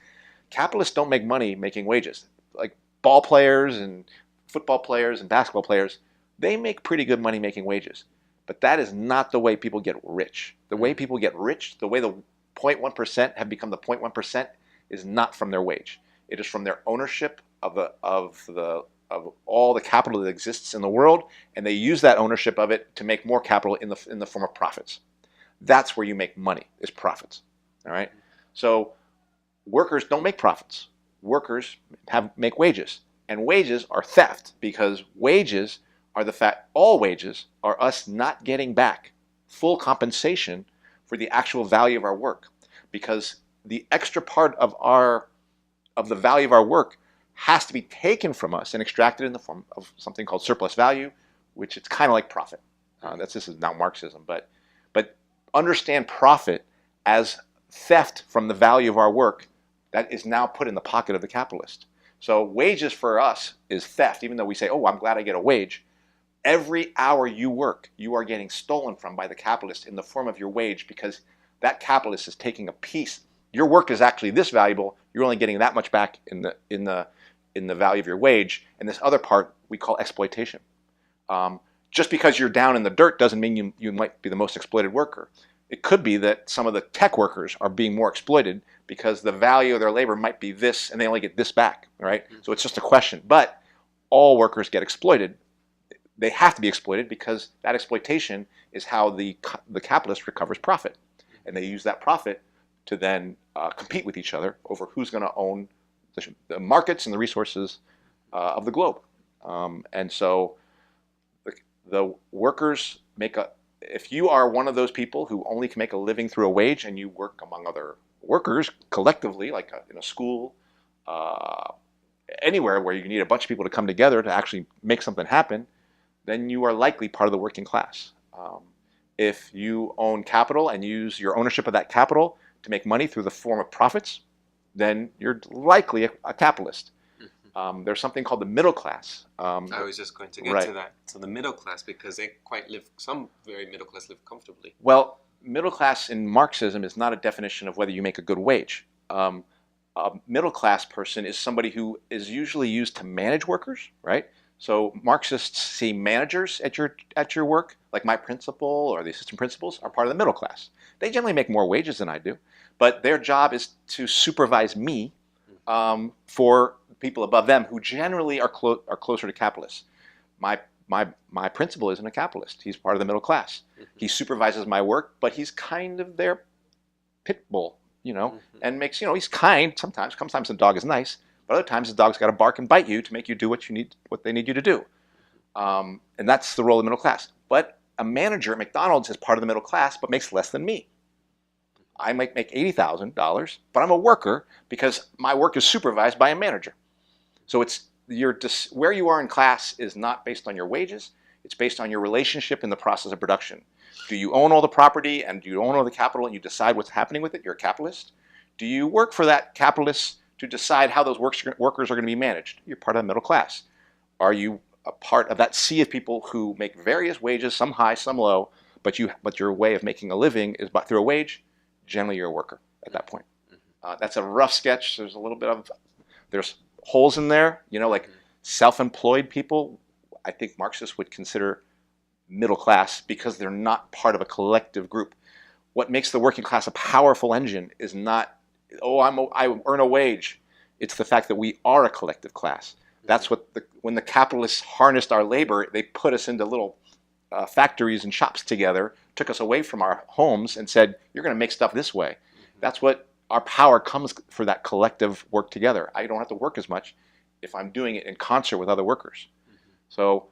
Capitalists don't make money making wages. Like ball players and football players and basketball players, they make pretty good money making wages. But that is not the way people get rich. The way people get rich, the way the 0.1% have become the 0.1%, is not from their wage. It is from their ownership of all the capital that exists in the world, and they use that ownership of it to make more capital in the form of profits. That's where you make money, is profits. All right. So workers don't make profits. Workers make wages, and wages are theft because wages are all wages are us not getting back full compensation for the actual value of our work, because the extra part of the value of our work has to be taken from us and extracted in the form of something called surplus value, which it's kind of like profit. This is now Marxism, but understand profit as theft from the value of our work that is now put in the pocket of the capitalist. So wages for us is theft, even though we say, oh, I'm glad I get a wage. Every hour you work, you are getting stolen from by the capitalist in the form of your wage, because that capitalist is taking a piece. Your work is actually this valuable. You're only getting that much back in the value of your wage, and this other part we call exploitation. Just because you're down in the dirt doesn't mean you might be the most exploited worker. It could be that some of the tech workers are being more exploited because the value of their labor might be this, and they only get this back, right? So it's just a question. But all workers get exploited. They have to be exploited because that exploitation is how the capitalist recovers profit, and they use that profit to then compete with each other over who's going to own the markets and the resources of the globe. And so the workers if you are one of those people who only can make a living through a wage, and you work among other workers collectively, like in a school, anywhere where you need a bunch of people to come together to actually make something happen, then you are likely part of the working class. If you own capital and use your ownership of that capital to make money through the form of profits, then you're likely a capitalist. There's something called the middle class. I was just going to get to that. So the middle class, because some very middle class live comfortably. Well, middle class in Marxism is not a definition of whether you make a good wage. A middle class person is somebody who is usually used to manage workers, right? So Marxists see managers at your work, like my principal or the assistant principals, are part of the middle class. They generally make more wages than I do, but their job is to supervise me for people above them who generally are closer to capitalists. My principal isn't a capitalist. He's part of the middle class. He supervises my work, but he's kind of their pit bull, you know, and makes, you know, he's kind sometimes. Sometimes the dog is nice, but other times the dog's got to bark and bite you to make you do what they need you to do. And that's the role of the middle class. But a manager at McDonald's is part of the middle class, but makes less than me. I might make $80,000, but I'm a worker because my work is supervised by a manager. So it's where you are in class is not based on your wages. It's based on your relationship in the process of production. Do you own all the property and do you own all the capital and you decide what's happening with it? You're a capitalist. Do you work for that capitalist to decide how those workers are going to be managed? You're part of the middle class. Are you a part of that sea of people who make various wages, some high, some low, but your way of making a living is through a wage? Generally, you're a worker at that point. That's a rough sketch. There's a little bit of, there's holes in there, you know, like self-employed people, I think Marxists would consider middle class because they're not part of a collective group. What makes the working class a powerful engine is not, oh, I earn a wage. It's the fact that we are a collective class. That's what, when the capitalists harnessed our labor, they put us into little factories and shops together, took us away from our homes and said, you're going to make stuff this way. That's what our power comes for, that collective work together. I don't have to work as much if I'm doing it in concert with other workers. So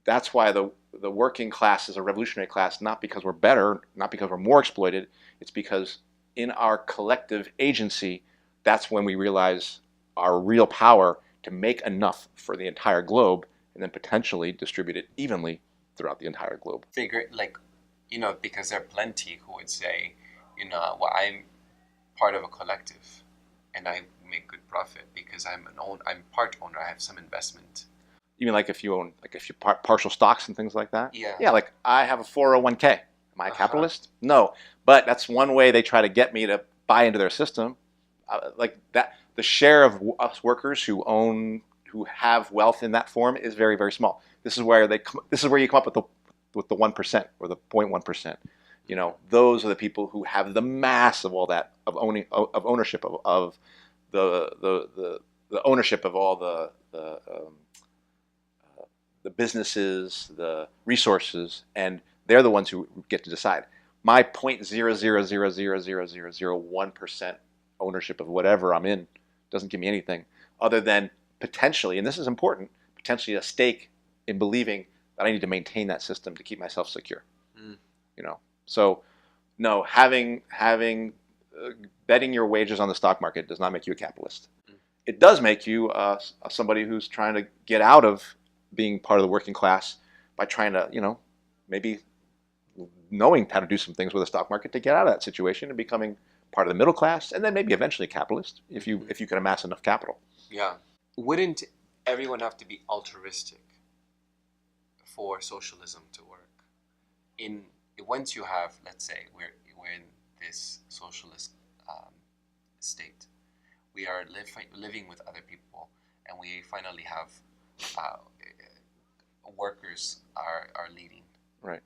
that's why the working class is a revolutionary class, not because we're better, not because we're more exploited. It's because in our collective agency, that's when we realize our real power to make enough for the entire globe and then potentially distribute it evenly throughout the entire globe. Figure, like, you know, because there are plenty who would say, you know, well, I'm part of a collective and I make good profit because I'm part owner, I have some investment. Even like if you own, like if you partial stocks and things like that? Yeah. Yeah, like I have a 401k. Am I a capitalist? No, but that's one way they try to get me to buy into their system. Like that, the share of us workers who have wealth in that form is very, very small. This is where you come up with the 1% or the 0.1%. You know, those are the people who have the mass of all that, of ownership of the ownership of all the businesses, the resources, and they're the ones who get to decide. My 0.0000001% ownership of whatever I'm in doesn't give me anything other than potentially, and this is important, potentially a stake in believing that I need to maintain that system to keep myself secure. You know, so no, betting your wages on the stock market does not make you a capitalist. It does make you somebody who's trying to get out of being part of the working class by trying to, you know, maybe knowing how to do some things with the stock market to get out of that situation and becoming part of the middle class, and then maybe eventually a capitalist if you can amass enough capital. Yeah. Wouldn't everyone have to be altruistic for socialism to work? Once you have, let's say, we're in this socialist state, we are living with other people, and we finally have workers are leading. Right.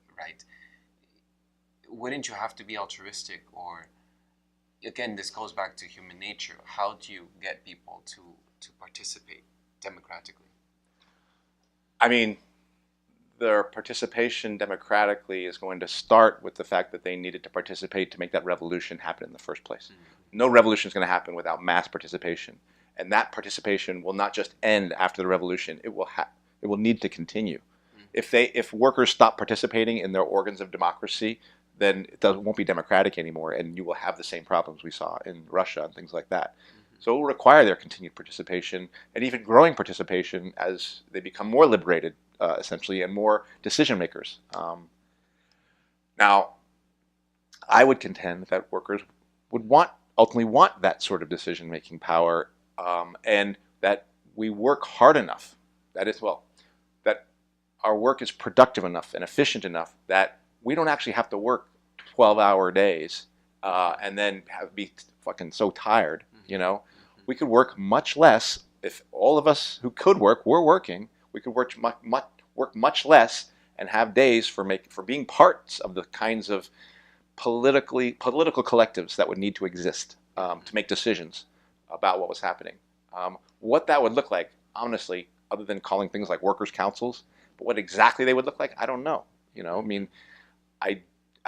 Wouldn't you have to be altruistic? Or again, this goes back to human nature. How do you get people to participate democratically? I mean, their participation democratically is going to start with the fact that they needed to participate to make that revolution happen in the first place. No revolution is going to happen without mass participation. And that participation will not just end after the revolution. It will need to continue. If workers stop participating in their organs of democracy, then it won't be democratic anymore, and you will have the same problems we saw in Russia and things like that. So it will require their continued participation and even growing participation as they become more liberated, essentially, and more decision makers. Now, I would contend that workers would ultimately want that sort of decision-making power, and that we work hard enough, that our work is productive enough and efficient enough that we don't actually have to work 12-hour days and then be fucking so tired, you know? We could work much less. If all of us who could work were working, we could work much less and have days for being parts of the kinds of political collectives that would need to exist to make decisions about what was happening. What that would look like, honestly, other than calling things like workers' councils, but what exactly they would look like, I don't know. You know, I mean, I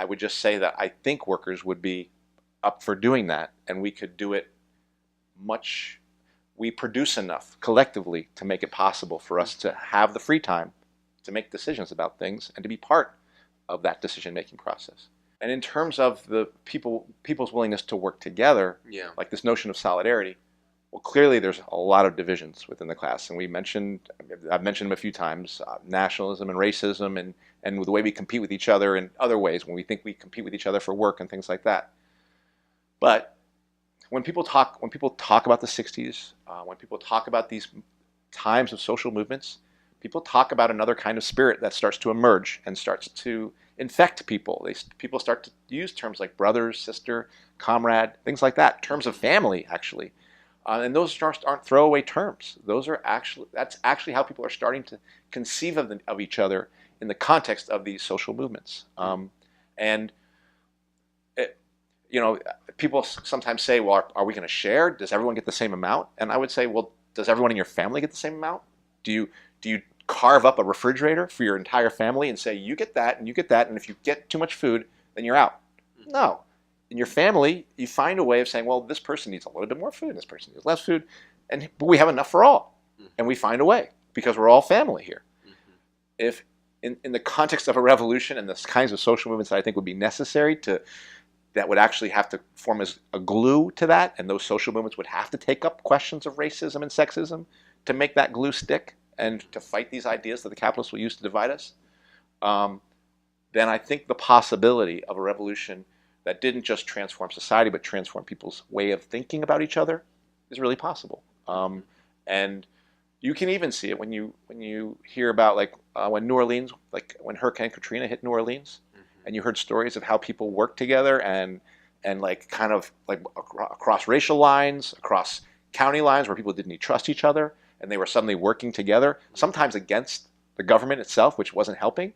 would just say that I think workers would be up for doing that, and we could do it we produce enough collectively to make it possible for us to have the free time to make decisions about things and to be part of that decision-making process. And in terms of the people's willingness to work together, like this notion of solidarity, well, clearly there's a lot of divisions within the class, and I've mentioned them a few times, nationalism and racism, and the way we compete with each other in other ways when we think we compete with each other for work and things like that. But when people talk about the 60s, when people talk about these times of social movements, people talk about another kind of spirit that starts to emerge and starts to infect people. People start to use terms like brother, sister, comrade, things like that, terms of family, actually. And those aren't throwaway terms. That's actually how people are starting to conceive of each other in the context of these social movements. People sometimes say, well, are we going to share? Does everyone get the same amount? And I would say, well, does everyone in your family get the same amount? Do you carve up a refrigerator for your entire family and say, you get that, and if you get too much food, then you're out? No. In your family, you find a way of saying, well, this person needs a little bit more food, this person needs less food, but we have enough for all. And we find a way, because we're all family here. If in the context of a revolution and the kinds of social movements that I think would be necessary that would actually have to form as a glue to that, and those social movements would have to take up questions of racism and sexism to make that glue stick and to fight these ideas that the capitalists will use to divide us, then I think the possibility of a revolution that didn't just transform society but transform people's way of thinking about each other is really possible. And you can even see it when you hear about when New Orleans, when Hurricane Katrina hit New Orleans, and you heard stories of how people worked together and across racial lines, across county lines where people didn't trust each other, and they were suddenly working together, sometimes against the government itself, which wasn't helping.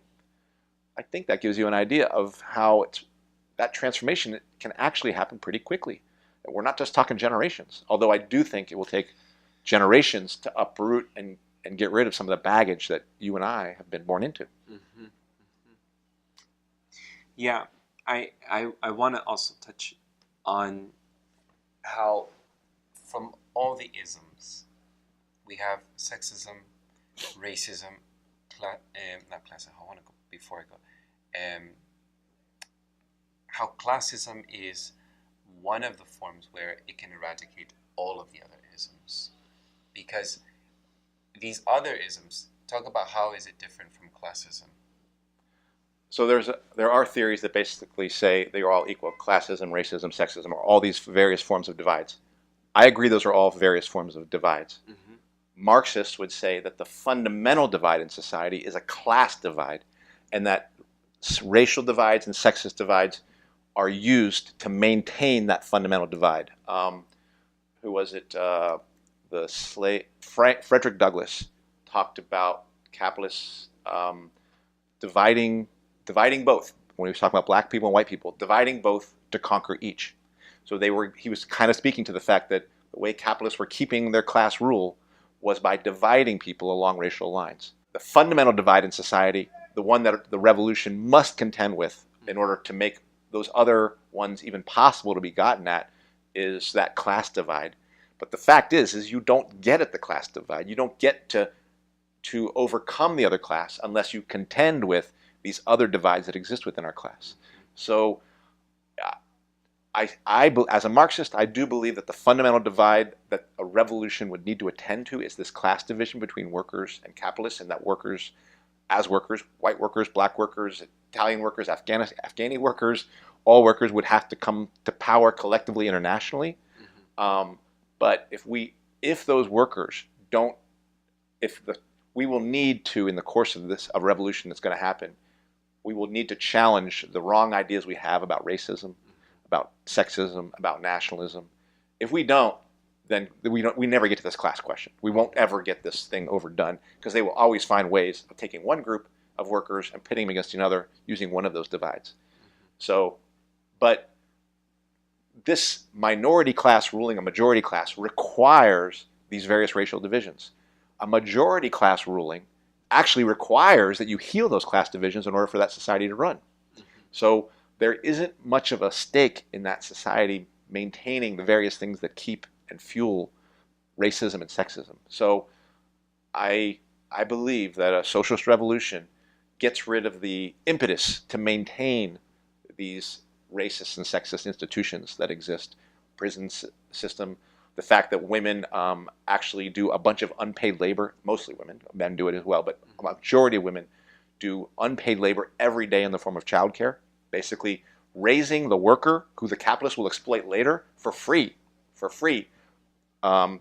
I think that gives you an idea of how that transformation can actually happen pretty quickly. And we're not just talking generations, although I do think it will take generations to uproot and get rid of some of the baggage that you and I have been born into. Yeah, I want to also touch on how from all the isms, we have sexism, racism, not classism, I want to go before I go, how classism is one of the forms where it can eradicate all of the other isms. Because these other isms, talk about how is it different from classism. So there are theories that basically say they are all equal. Classism, racism, sexism are all these various forms of divides. I agree those are all various forms of divides. Marxists would say that the fundamental divide in society is a class divide, and that racial divides and sexist divides are used to maintain that fundamental divide. Who was it? Frederick Douglass talked about capitalists dividing both. When he was talking about black people and white people, dividing both to conquer each. So he was kind of speaking to the fact that the way capitalists were keeping their class rule was by dividing people along racial lines. The fundamental divide in society, the one that the revolution must contend with in order to make those other ones even possible to be gotten at, is that class divide. But the fact is you don't get at the class divide. You don't get to overcome the other class unless you contend with these other divides that exist within our class. So as a Marxist, I do believe that the fundamental divide that a revolution would need to attend to is this class division between workers and capitalists, and that workers, white workers, black workers, Italian workers, Afghani workers, all workers would have to come to power collectively internationally. But if those workers don't, we will need to, in the course of a revolution that's going to happen, we will need to challenge the wrong ideas we have about racism, about sexism, about nationalism. If we don't, then we never get to this class question. We won't ever get this thing overdone, because they will always find ways of taking one group of workers and pitting them against another using one of those divides. But this minority class ruling a majority class requires these various racial divisions. A majority class ruling actually requires that you heal those class divisions in order for that society to run. So there isn't much of a stake in that society maintaining the various things that keep and fuel racism and sexism. So I believe that a socialist revolution gets rid of the impetus to maintain these racist and sexist institutions that exist, prison system, the fact that women actually do a bunch of unpaid labor, mostly women, men do it as well, but a majority of women do unpaid labor every day in the form of childcare, basically raising the worker who the capitalist will exploit later for free, I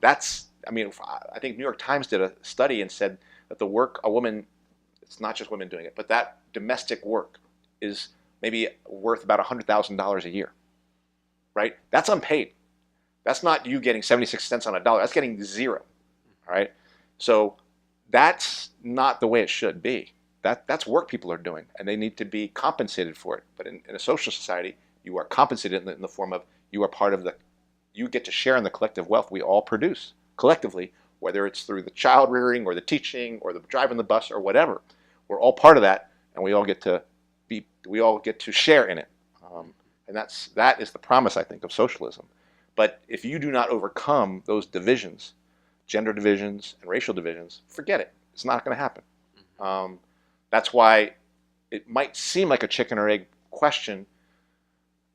think New York Times did a study and said that the work a woman, it's not just women doing it, but that domestic work is maybe worth about $100,000 a year, right? That's unpaid. That's not you getting 76 cents on a dollar. That's getting zero, all right? So that's not the way it should be. That's work people are doing, and they need to be compensated for it. But in a social society, you are compensated in the form of you are part of you get to share in the collective wealth we all produce collectively, whether it's through the child rearing or the teaching or the driving the bus or whatever. We're all part of that, and we all get to share in it. And that is the promise, I think, of socialism. But if you do not overcome those divisions, gender divisions and racial divisions, forget it. It's not going to happen. That's why it might seem like a chicken or egg question.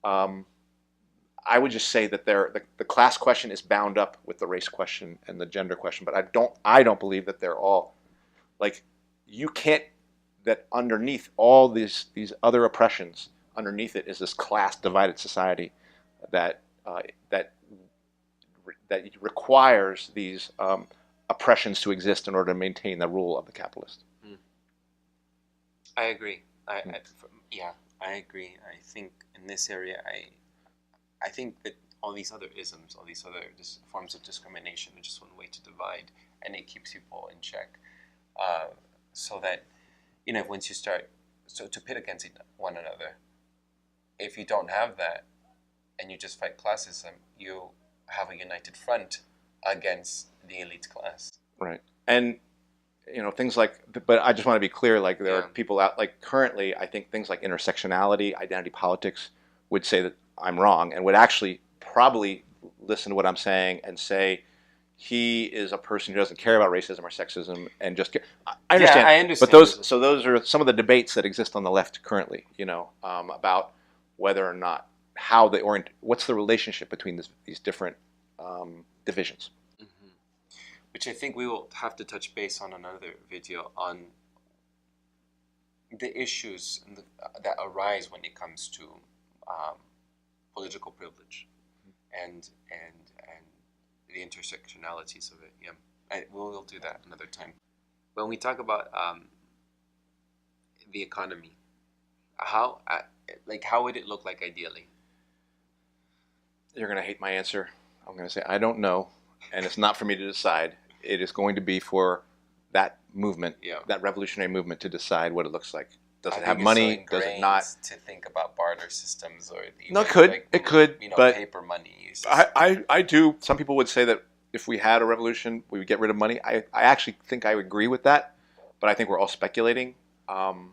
I would just say that the class question is bound up with the race question and the gender question. But I don't believe that they're all like, you can't, that underneath all these other oppressions, underneath it is this class divided society that requires these oppressions to exist in order to maintain the rule of the capitalist. I agree. I agree. I think in this area, I think that all these other isms, all these other forms of discrimination are just one way to divide, and it keeps people in check. So that, once you start to pit against one another, if you don't have that, and you just fight classism, you have a united front against the elite class. Right. And things like, but I just want to be clear, like there are people out, like currently, I think things like intersectionality, identity politics would say that I'm wrong and would actually probably listen to what I'm saying and say he is a person who doesn't care about racism or sexism and just care. I understand. Yeah, I understand. But those are some of the debates that exist on the left currently, about whether or not what's the relationship between these different divisions. Which I think we will have to touch base on another video on the issues that arise when it comes to political privilege and the intersectionalities of it. Yeah, we'll do that another time. When we talk about the economy, how would it look like ideally? You're going to hate my answer. I'm going to say I don't know, and it's not for me to decide. It is going to be for that movement, that revolutionary movement, to decide what it looks like. Does it have money? Does it not? To think about barter systems or no, it could. It could. But paper money. I do. Some people would say that if we had a revolution, we would get rid of money. I actually think I would agree with that, but I think we're all speculating. I'm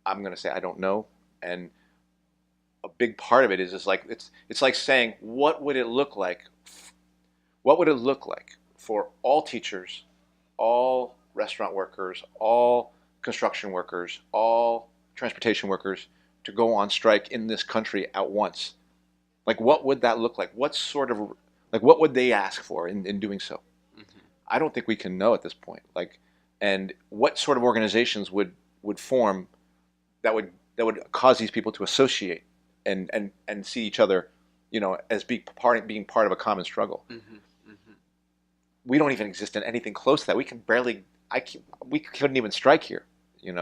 going to say I don't know, and a big part of it is like it's like saying, what would it look like? What would it look like for all teachers, all restaurant workers, all construction workers, all transportation workers to go on strike in this country at once? Like, what would that look like? What would they ask for in doing so? I don't think we can know at this point. And what sort of organizations would form that would cause these people to associate and see each other, as being part of a common struggle. We don't even exist in anything close to that. We couldn't even strike here,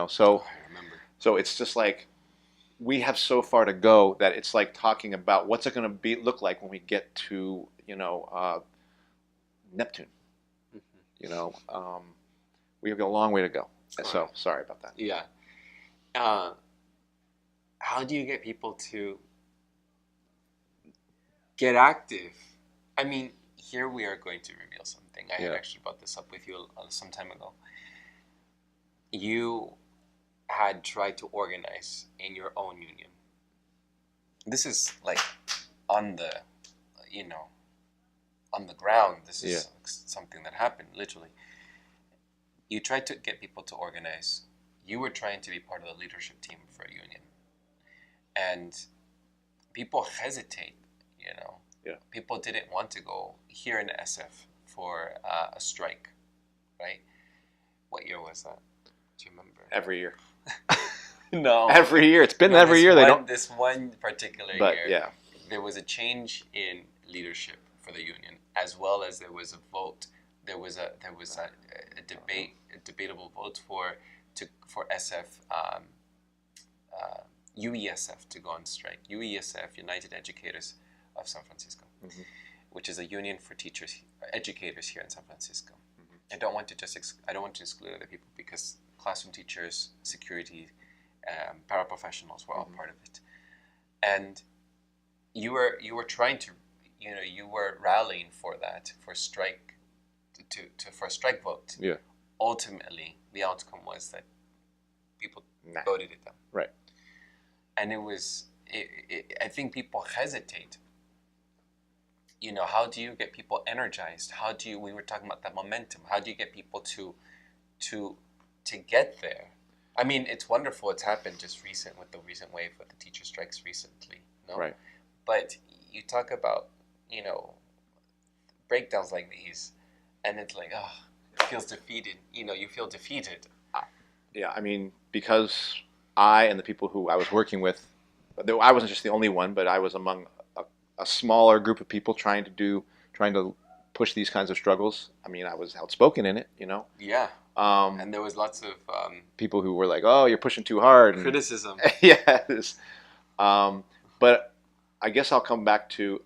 So, I remember. So it's just like we have so far to go that it's like talking about what's it going to look like when we get to Neptune. We have a long way to go. So sorry about that. Yeah. How do you get people to get active? I mean, here we are going to reveal something. I had actually brought this up with you some time ago. You had tried to organize in your own union this is like on the, on the ground. This is something that happened, literally. You tried to get people to organize. You were trying to be part of the leadership team for a union. And people hesitate, People didn't want to go here in SF for a strike, right? What year was that? Do you remember? Every year. No. Every year. It's been every year. They don't. This one particular year, there was a change in leadership for the union, as well as there was a vote. There was a debatable vote for SF, UESF to go on strike. UESF, United Educators of San Francisco, which is a union for educators here in San Francisco. I don't want to exclude other people, because classroom teachers, security, paraprofessionals were all part of it. And you were trying to, you were rallying for that, for strike, for a strike vote. Yeah. Ultimately, the outcome was that people voted it down. Right. And I think people hesitate. How do you get people energized? We were talking about that momentum. How do you get people to get there? I mean, it's wonderful. It's happened with the recent wave of the teacher strikes recently. No? Right. But you talk about, breakdowns like these, and it's like, it feels defeated. You feel defeated. Yeah, I mean, because I and the people who I was working with, I wasn't just the only one, but I was among a smaller group of people trying to push these kinds of struggles. I mean, I was outspoken in it, Yeah. And there was lots of people who were like, "Oh, you're pushing too hard." Criticism. Yes. But I guess I'll come back to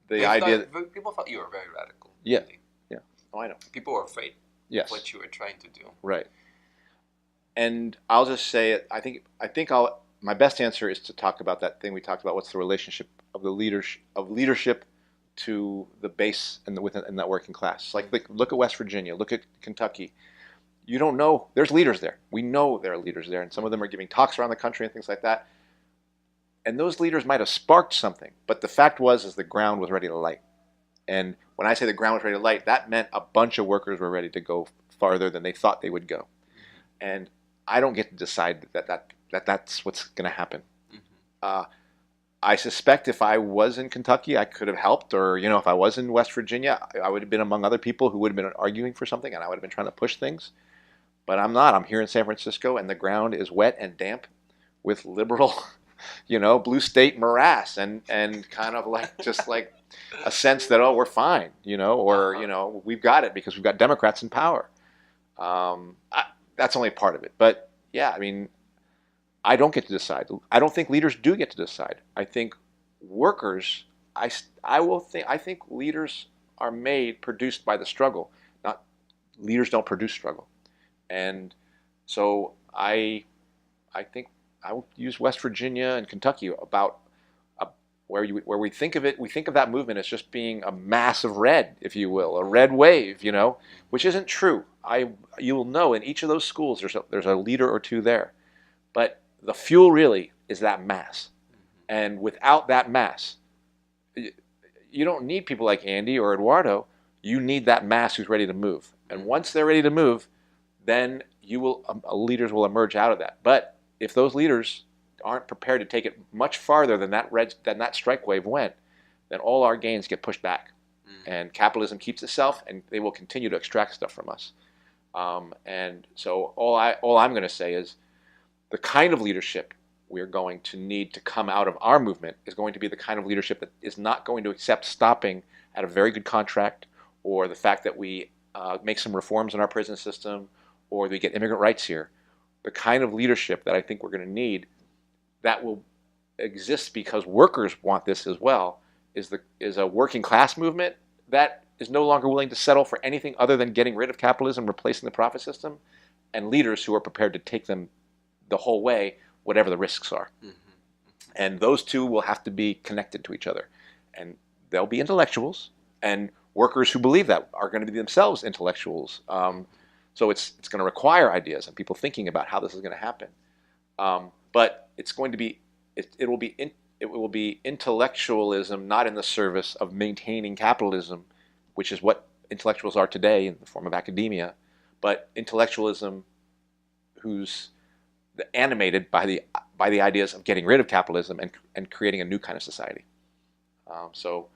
the idea that people thought you were very radical. Yeah. Really. Yeah. Oh, I know. People were afraid. Yes. Of what you were trying to do. Right. And I'll just say it. I think my best answer is to talk about that thing we talked about. What's the relationship of the leadership to the base and within that working class? Like look at West Virginia, look at Kentucky. You don't know. There's leaders there. We know there are leaders there, and some of them are giving talks around the country and things like that. And those leaders might have sparked something, but the fact was the ground was ready to light. And when I say the ground was ready to light, that meant a bunch of workers were ready to go farther than they thought they would go. And I don't get to decide that's what's going to happen. I suspect if I was in Kentucky, I could have helped, or if I was in West Virginia, I would have been among other people who would have been arguing for something, and I would have been trying to push things. But I'm not. I'm here in San Francisco, and the ground is wet and damp with liberal, blue state morass, and kind of like just like a sense that we're fine, or we've got it because we've got Democrats in power. That's only part of it, but yeah, I mean, I don't get to decide. I don't think leaders do get to decide. I think workers. I think leaders are produced by the struggle. Not leaders don't produce struggle, and so I think I will use West Virginia and Kentucky about where we think of it. We think of that movement as just being a mass of red, if you will, a red wave, which isn't true. You will know in each of those schools there's a leader or two there, but the fuel really is that mass, and without that mass, you don't need people like Andy or Eduardo. You need that mass who's ready to move, and once they're ready to move, then leaders will emerge out of that. But if those leaders aren't prepared to take it much farther than that strike wave went, then all our gains get pushed back, and capitalism keeps itself, and they will continue to extract stuff from us. And so all I'm going to say is the kind of leadership we're going to need to come out of our movement is going to be the kind of leadership that is not going to accept stopping at a very good contract, or the fact that we make some reforms in our prison system, or we get immigrant rights here. The kind of leadership that I think we're going to need that will exist because workers want this as well is a working class movement that is no longer willing to settle for anything other than getting rid of capitalism, replacing the profit system, and leaders who are prepared to take them the whole way, whatever the risks are. And those two will have to be connected to each other. And they'll be intellectuals, and workers who believe that are going to be themselves intellectuals. So it's going to require ideas and people thinking about how this is going to happen. But it's going to be it will be it will be intellectualism not in the service of maintaining capitalism, which is what intellectuals are today in the form of academia, but intellectualism who's animated by the ideas of getting rid of capitalism and creating a new kind of society. So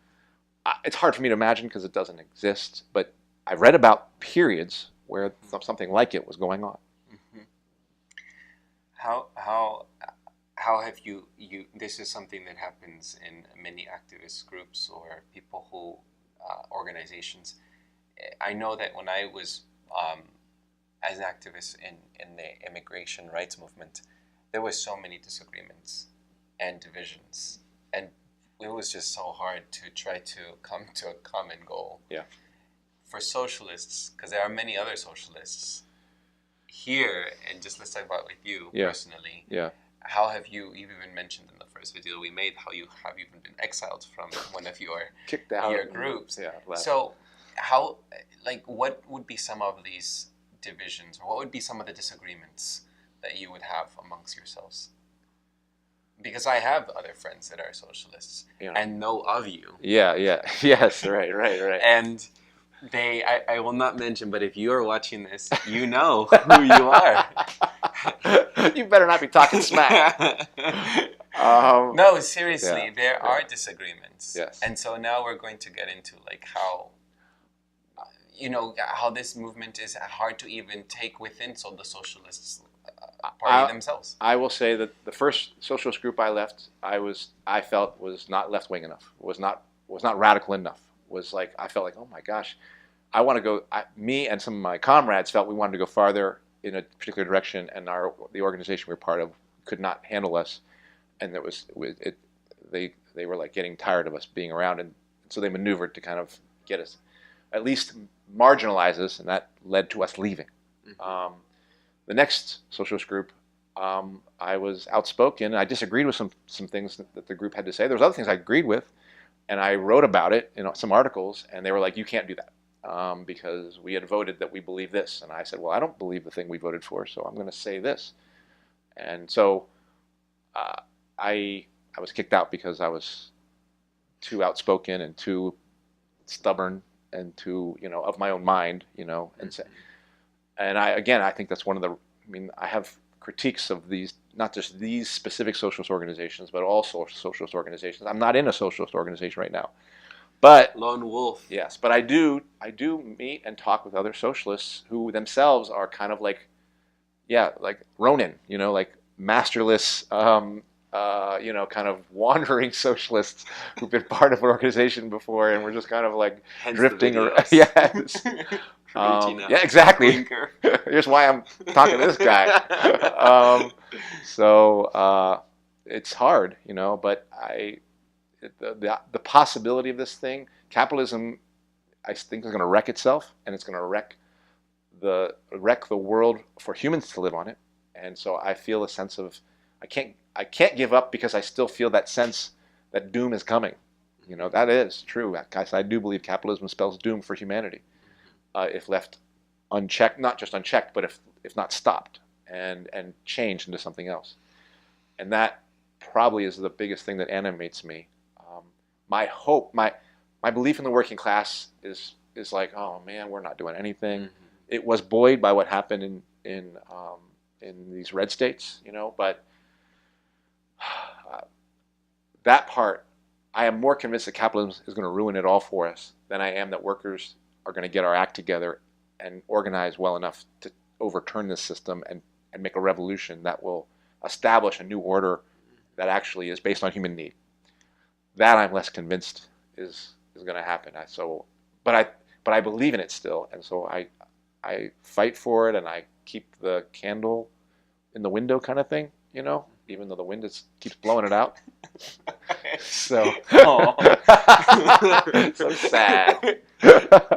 it's hard for me to imagine because it doesn't exist, but I've read about periods where something like it was going on. Mm-hmm. How have you this is something that happens in many activist groups or people who organizations. I know that when I was as an activist in the immigration rights movement, there were so many disagreements and divisions, and it was just so hard to try to come to a common goal. Yeah. For socialists, because there are many other socialists here, and just let's talk about with you personally. Yeah. How have you even mentioned in the first video we made how you have even been exiled from one of your kicked out your groups? Yeah. So how, like, what would be some of these divisions, or what would be some of the disagreements that you would have amongst yourselves? Because I have other friends that are socialists and know of you. Yeah. Yes. Right. And I will not mention, but if you are watching this, you know who you are. You better not be talking smack. No, seriously, there are disagreements. Yes. And so now we're going to get into like how, how this movement is hard to even take within the socialists party themselves. I will say that the first socialist group I left, I felt was not left wing enough. Was not radical enough. Was like I felt like, oh my gosh, I want to go. Me and some of my comrades felt we wanted to go farther in a particular direction, and the organization we were part of could not handle us, and they were like getting tired of us being around, and so they maneuvered to kind of get us, at least marginalize us, and that led to us leaving. Mm-hmm. The next socialist group, I was outspoken. I disagreed with some things that the group had to say. There was other things I agreed with, and I wrote about it in some articles, and they were like, you can't do that because we had voted that we believe this. And I said, well, I don't believe the thing we voted for, so I'm going to say this. And so I was kicked out because I was too outspoken and too stubborn and too, of my own mind, and I think that's one of I have critiques of these, not just these specific socialist organizations, but all socialist organizations. I'm not in a socialist organization right now, but lone wolf. Yes, but I do meet and talk with other socialists who themselves are kind of like Ronin, like masterless, kind of wandering socialists who've been part of an organization before, and we're just kind of like drifting around. Yes. Yeah, exactly. Here's why I'm talking to this guy. So it's hard, but the possibility of this thing, capitalism, I think is going to wreck itself, and it's going to wreck the world for humans to live on it. And so I feel a sense of I can't give up because I still feel that sense that doom is coming. That is true. I do believe capitalism spells doom for humanity. If left unchecked, not just unchecked, but if not stopped and changed into something else. And that probably is the biggest thing that animates me. My hope, my belief in the working class is like, oh man, we're not doing anything. Mm-hmm. It was buoyed by what happened in these red states, but that part, I am more convinced that capitalism is going to ruin it all for us than I am that workers are going to get our act together and organize well enough to overturn this system and make a revolution that will establish a new order that actually is based on human need. That I'm less convinced is going to happen. But I believe in it still, and so I fight for it, and I keep the candle in the window kind of thing, even though the wind keeps blowing it out. So so sad.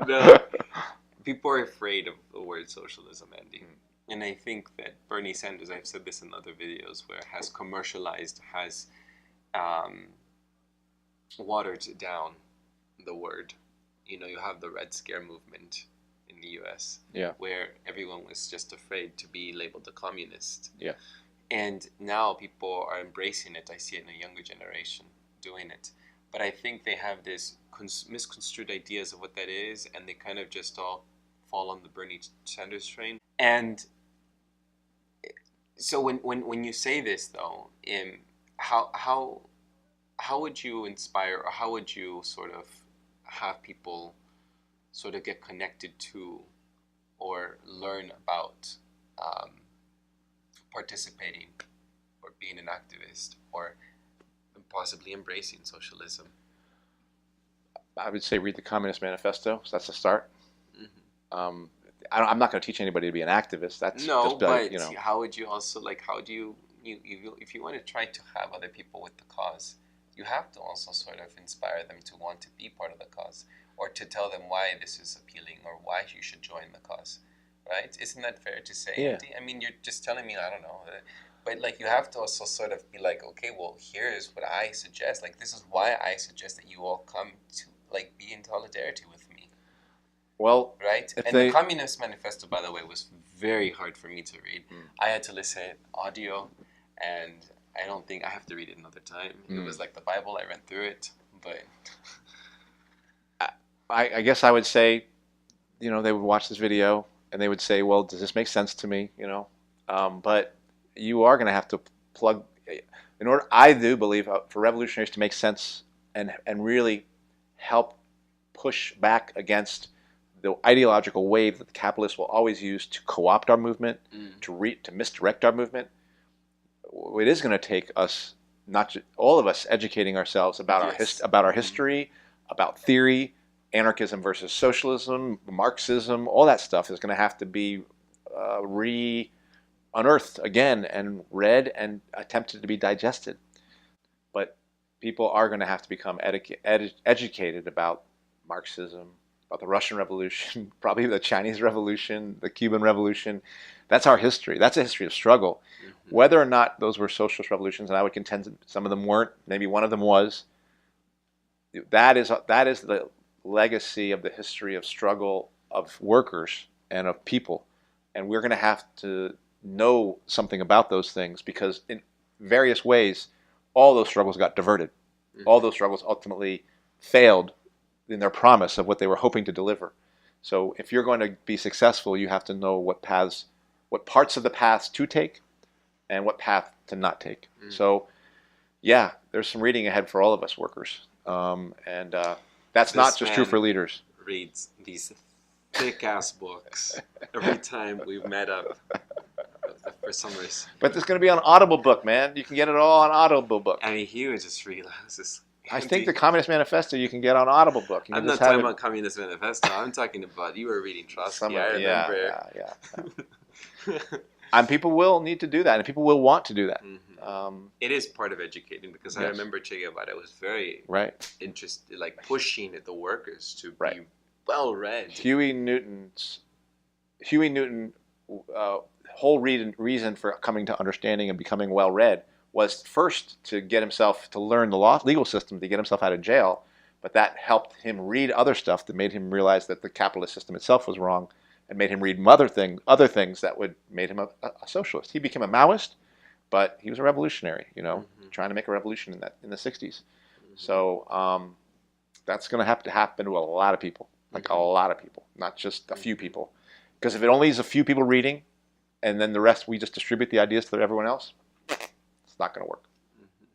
No. People are afraid of the word socialism ending. And I think that Bernie Sanders, I've said this in other videos, where has commercialized, has watered down the word. You have the Red Scare movement in the US, yeah, where everyone was just afraid to be labeled a communist. Yeah. And now people are embracing it. I see it in a younger generation doing it. But I think they have this misconstrued ideas of what that is, and they kind of just all fall on the Bernie Sanders train. And so when you say this, though, how would you inspire, or how would you sort of have people sort of get connected to or learn about participating or being an activist or possibly embracing socialism? I would say read the Communist Manifesto. So that's a start. Mm-hmm. I'm not going to teach anybody to be an activist. That's no, just, but you know. How would you also how do you if you want to try to have other people with the cause, you have to also sort of inspire them to want to be part of the cause, or to tell them why this is appealing or why you should join the cause, right? Isn't that fair to say, Yeah. Andy? I mean, you're just telling me, I don't know, but you have to also sort of be like, okay, well, here's what I suggest. This is why I suggest that you all come to be in solidarity with me. Well, right? And the Communist Manifesto, by the way, was very hard for me to read. I had to listen to audio, and I don't think I have to read it another time. It was like the Bible. I read through it, but I guess I would say, they would watch this video and they would say, well, does this make sense to me? But you are going to have to plug, in order, I do believe, for revolutionaries to make sense and really help push back against the ideological wave that the capitalists will always use to co-opt our movement, to misdirect our movement. It is going to take us, all of us, educating ourselves about our history, about theory, anarchism versus socialism, Marxism. All that stuff is going to have to be unearthed again and read and attempted to be digested. But people are going to have to become educated about Marxism, about the Russian Revolution, probably the Chinese Revolution, the Cuban Revolution. That's our history. That's a history of struggle. Mm-hmm. Whether or not those were socialist revolutions, and I would contend that some of them weren't, maybe one of them was, that is the legacy of the history of struggle of workers and of people. And we're going to have to know something about those things, because in various ways, all those struggles got diverted. Mm-hmm. All those struggles ultimately failed in their promise of what they were hoping to deliver. So if you're going to be successful, you have to know what parts of the paths to take and what path to not take. Mm. So yeah, there's some reading ahead for all of us workers. And that's not just true for leaders. Reads these thick-ass books every time we've met up for summers. But there's going to be an Audible book, man. You can get it all on Audible book. I mean, he was just realizes. I think the Communist Manifesto you can get on Audible book. I'm not talking about Communist Manifesto. I'm talking about, you were reading Trotsky. I remember. Yeah. And people will need to do that, and people will want to do that. Mm-hmm. It is part of educating, because I remember Che Guevara was very interested, pushing the workers to be well read. Huey Newton's whole reason for coming to understanding and becoming well read was first to get himself to learn the legal system to get himself out of jail, but that helped him read other stuff that made him realize that the capitalist system itself was wrong, and made him read other things that would made him a socialist. He became a Maoist, but he was a revolutionary, trying to make a revolution in the 60s. Mm-hmm. So that's going to have to happen to a lot of people, a lot of people, not just a few people. Because if it only is a few people reading, and then the rest we just distribute the ideas to everyone else, it's not going to work. Mm-hmm.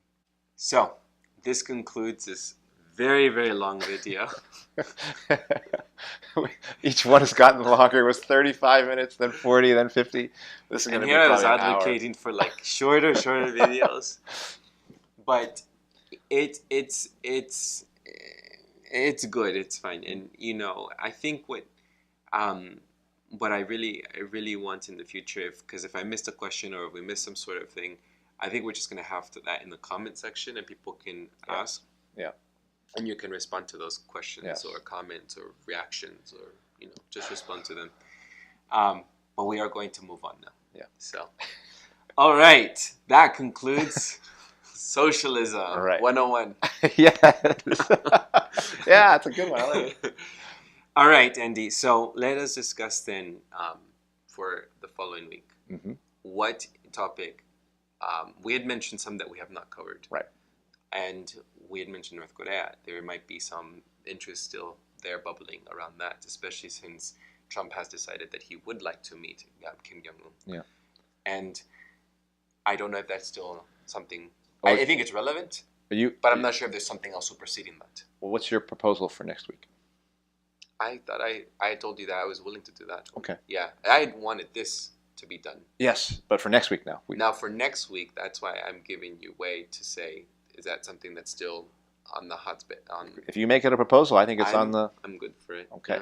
So this concludes this very, very long video. Each one has gotten longer. It was 35 minutes, then 40, then 50. This is going to be I was advocating for shorter videos. But it's good. It's fine. And I think what I really want in the future, because if I missed a question or if we missed some sort of thing, I think we're just going to have that in the comment section, and people can ask. Yeah. And you can respond to those questions or comments or reactions, or just respond to them. But we are going to move on now. Yeah. So, all right, that concludes Socialism 101. Yes. Yeah, it's a good one. I like it. All right, Andy. So let us discuss then for the following week. Mm-hmm. What topic We had mentioned some that we have not covered. Right. And we had mentioned North Korea. There might be some interest still there bubbling around that, especially since Trump has decided that he would like to meet Kim Jong-un. Yeah. And I don't know if that's still something. Oh, I think it's relevant, but I'm not sure if there's something else superseding that. Well, what's your proposal for next week? I thought I told you that I was willing to do that. Okay. Yeah, I wanted this to be done. Yes, but for next week now. Now for next week, that's why I'm giving you way to say, is that something that's still on the hotspot? If you make it a proposal, I think it's on the... I'm good for it. Okay.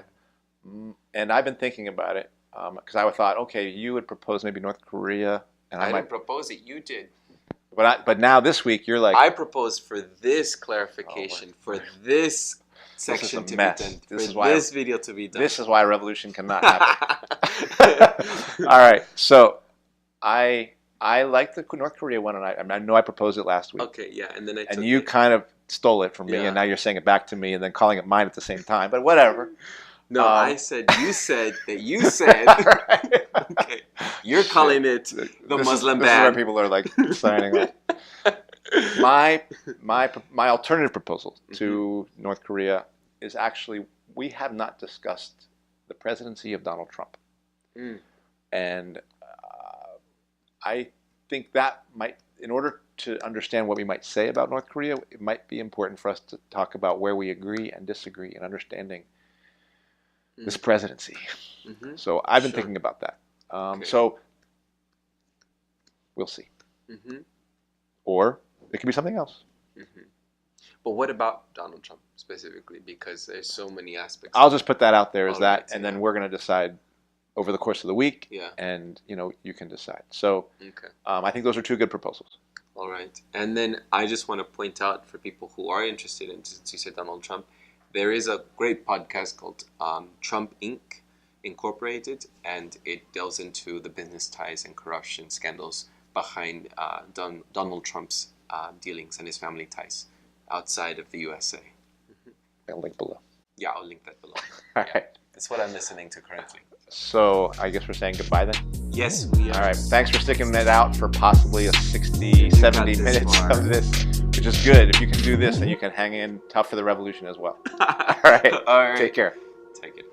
Yeah. And I've been thinking about it, because I thought, okay, you would propose maybe North Korea, and I didn't propose it, you did. But now this week, you're like... I proposed for this clarification, for this section to be done, this video to be done. This is why revolution cannot happen. All right, so I like the North Korea one, and I know I proposed it last week. Okay, yeah, and then and you kind of stole it from me, and now you're saying it back to me, and then calling it mine at the same time. But whatever. No, I said you said that you said. Right. Okay, you're calling it the Muslim ban. This is where people are like signing off. My alternative proposal to North Korea is actually, we have not discussed the presidency of Donald Trump. And I think that might, in order to understand what we might say about North Korea, it might be important for us to talk about where we agree and disagree in understanding this presidency. So I've been thinking about that. So we'll see. Or it could be something else. But what about Donald Trump specifically? Because there's so many aspects. I'll just put that out there as that, and then we're going to decide over the course of the week. Yeah. And you can decide. So I think those are two good proposals. All right. And then I just want to point out for people who are interested in, since you said Donald Trump, there is a great podcast called Trump Inc. Incorporated, and it delves into the business ties and corruption scandals behind Donald Trump's dealings and his family ties outside of the USA. I'll link below. Yeah, I'll link that below. All right. That's what I'm listening to currently. So I guess we're saying goodbye then? Yes, we are. All right. Thanks for sticking it out for possibly a 60, 70 minutes of this, which is good. If you can do this, then you can hang in tough for the revolution as well. All right. All right. Take care. Take it.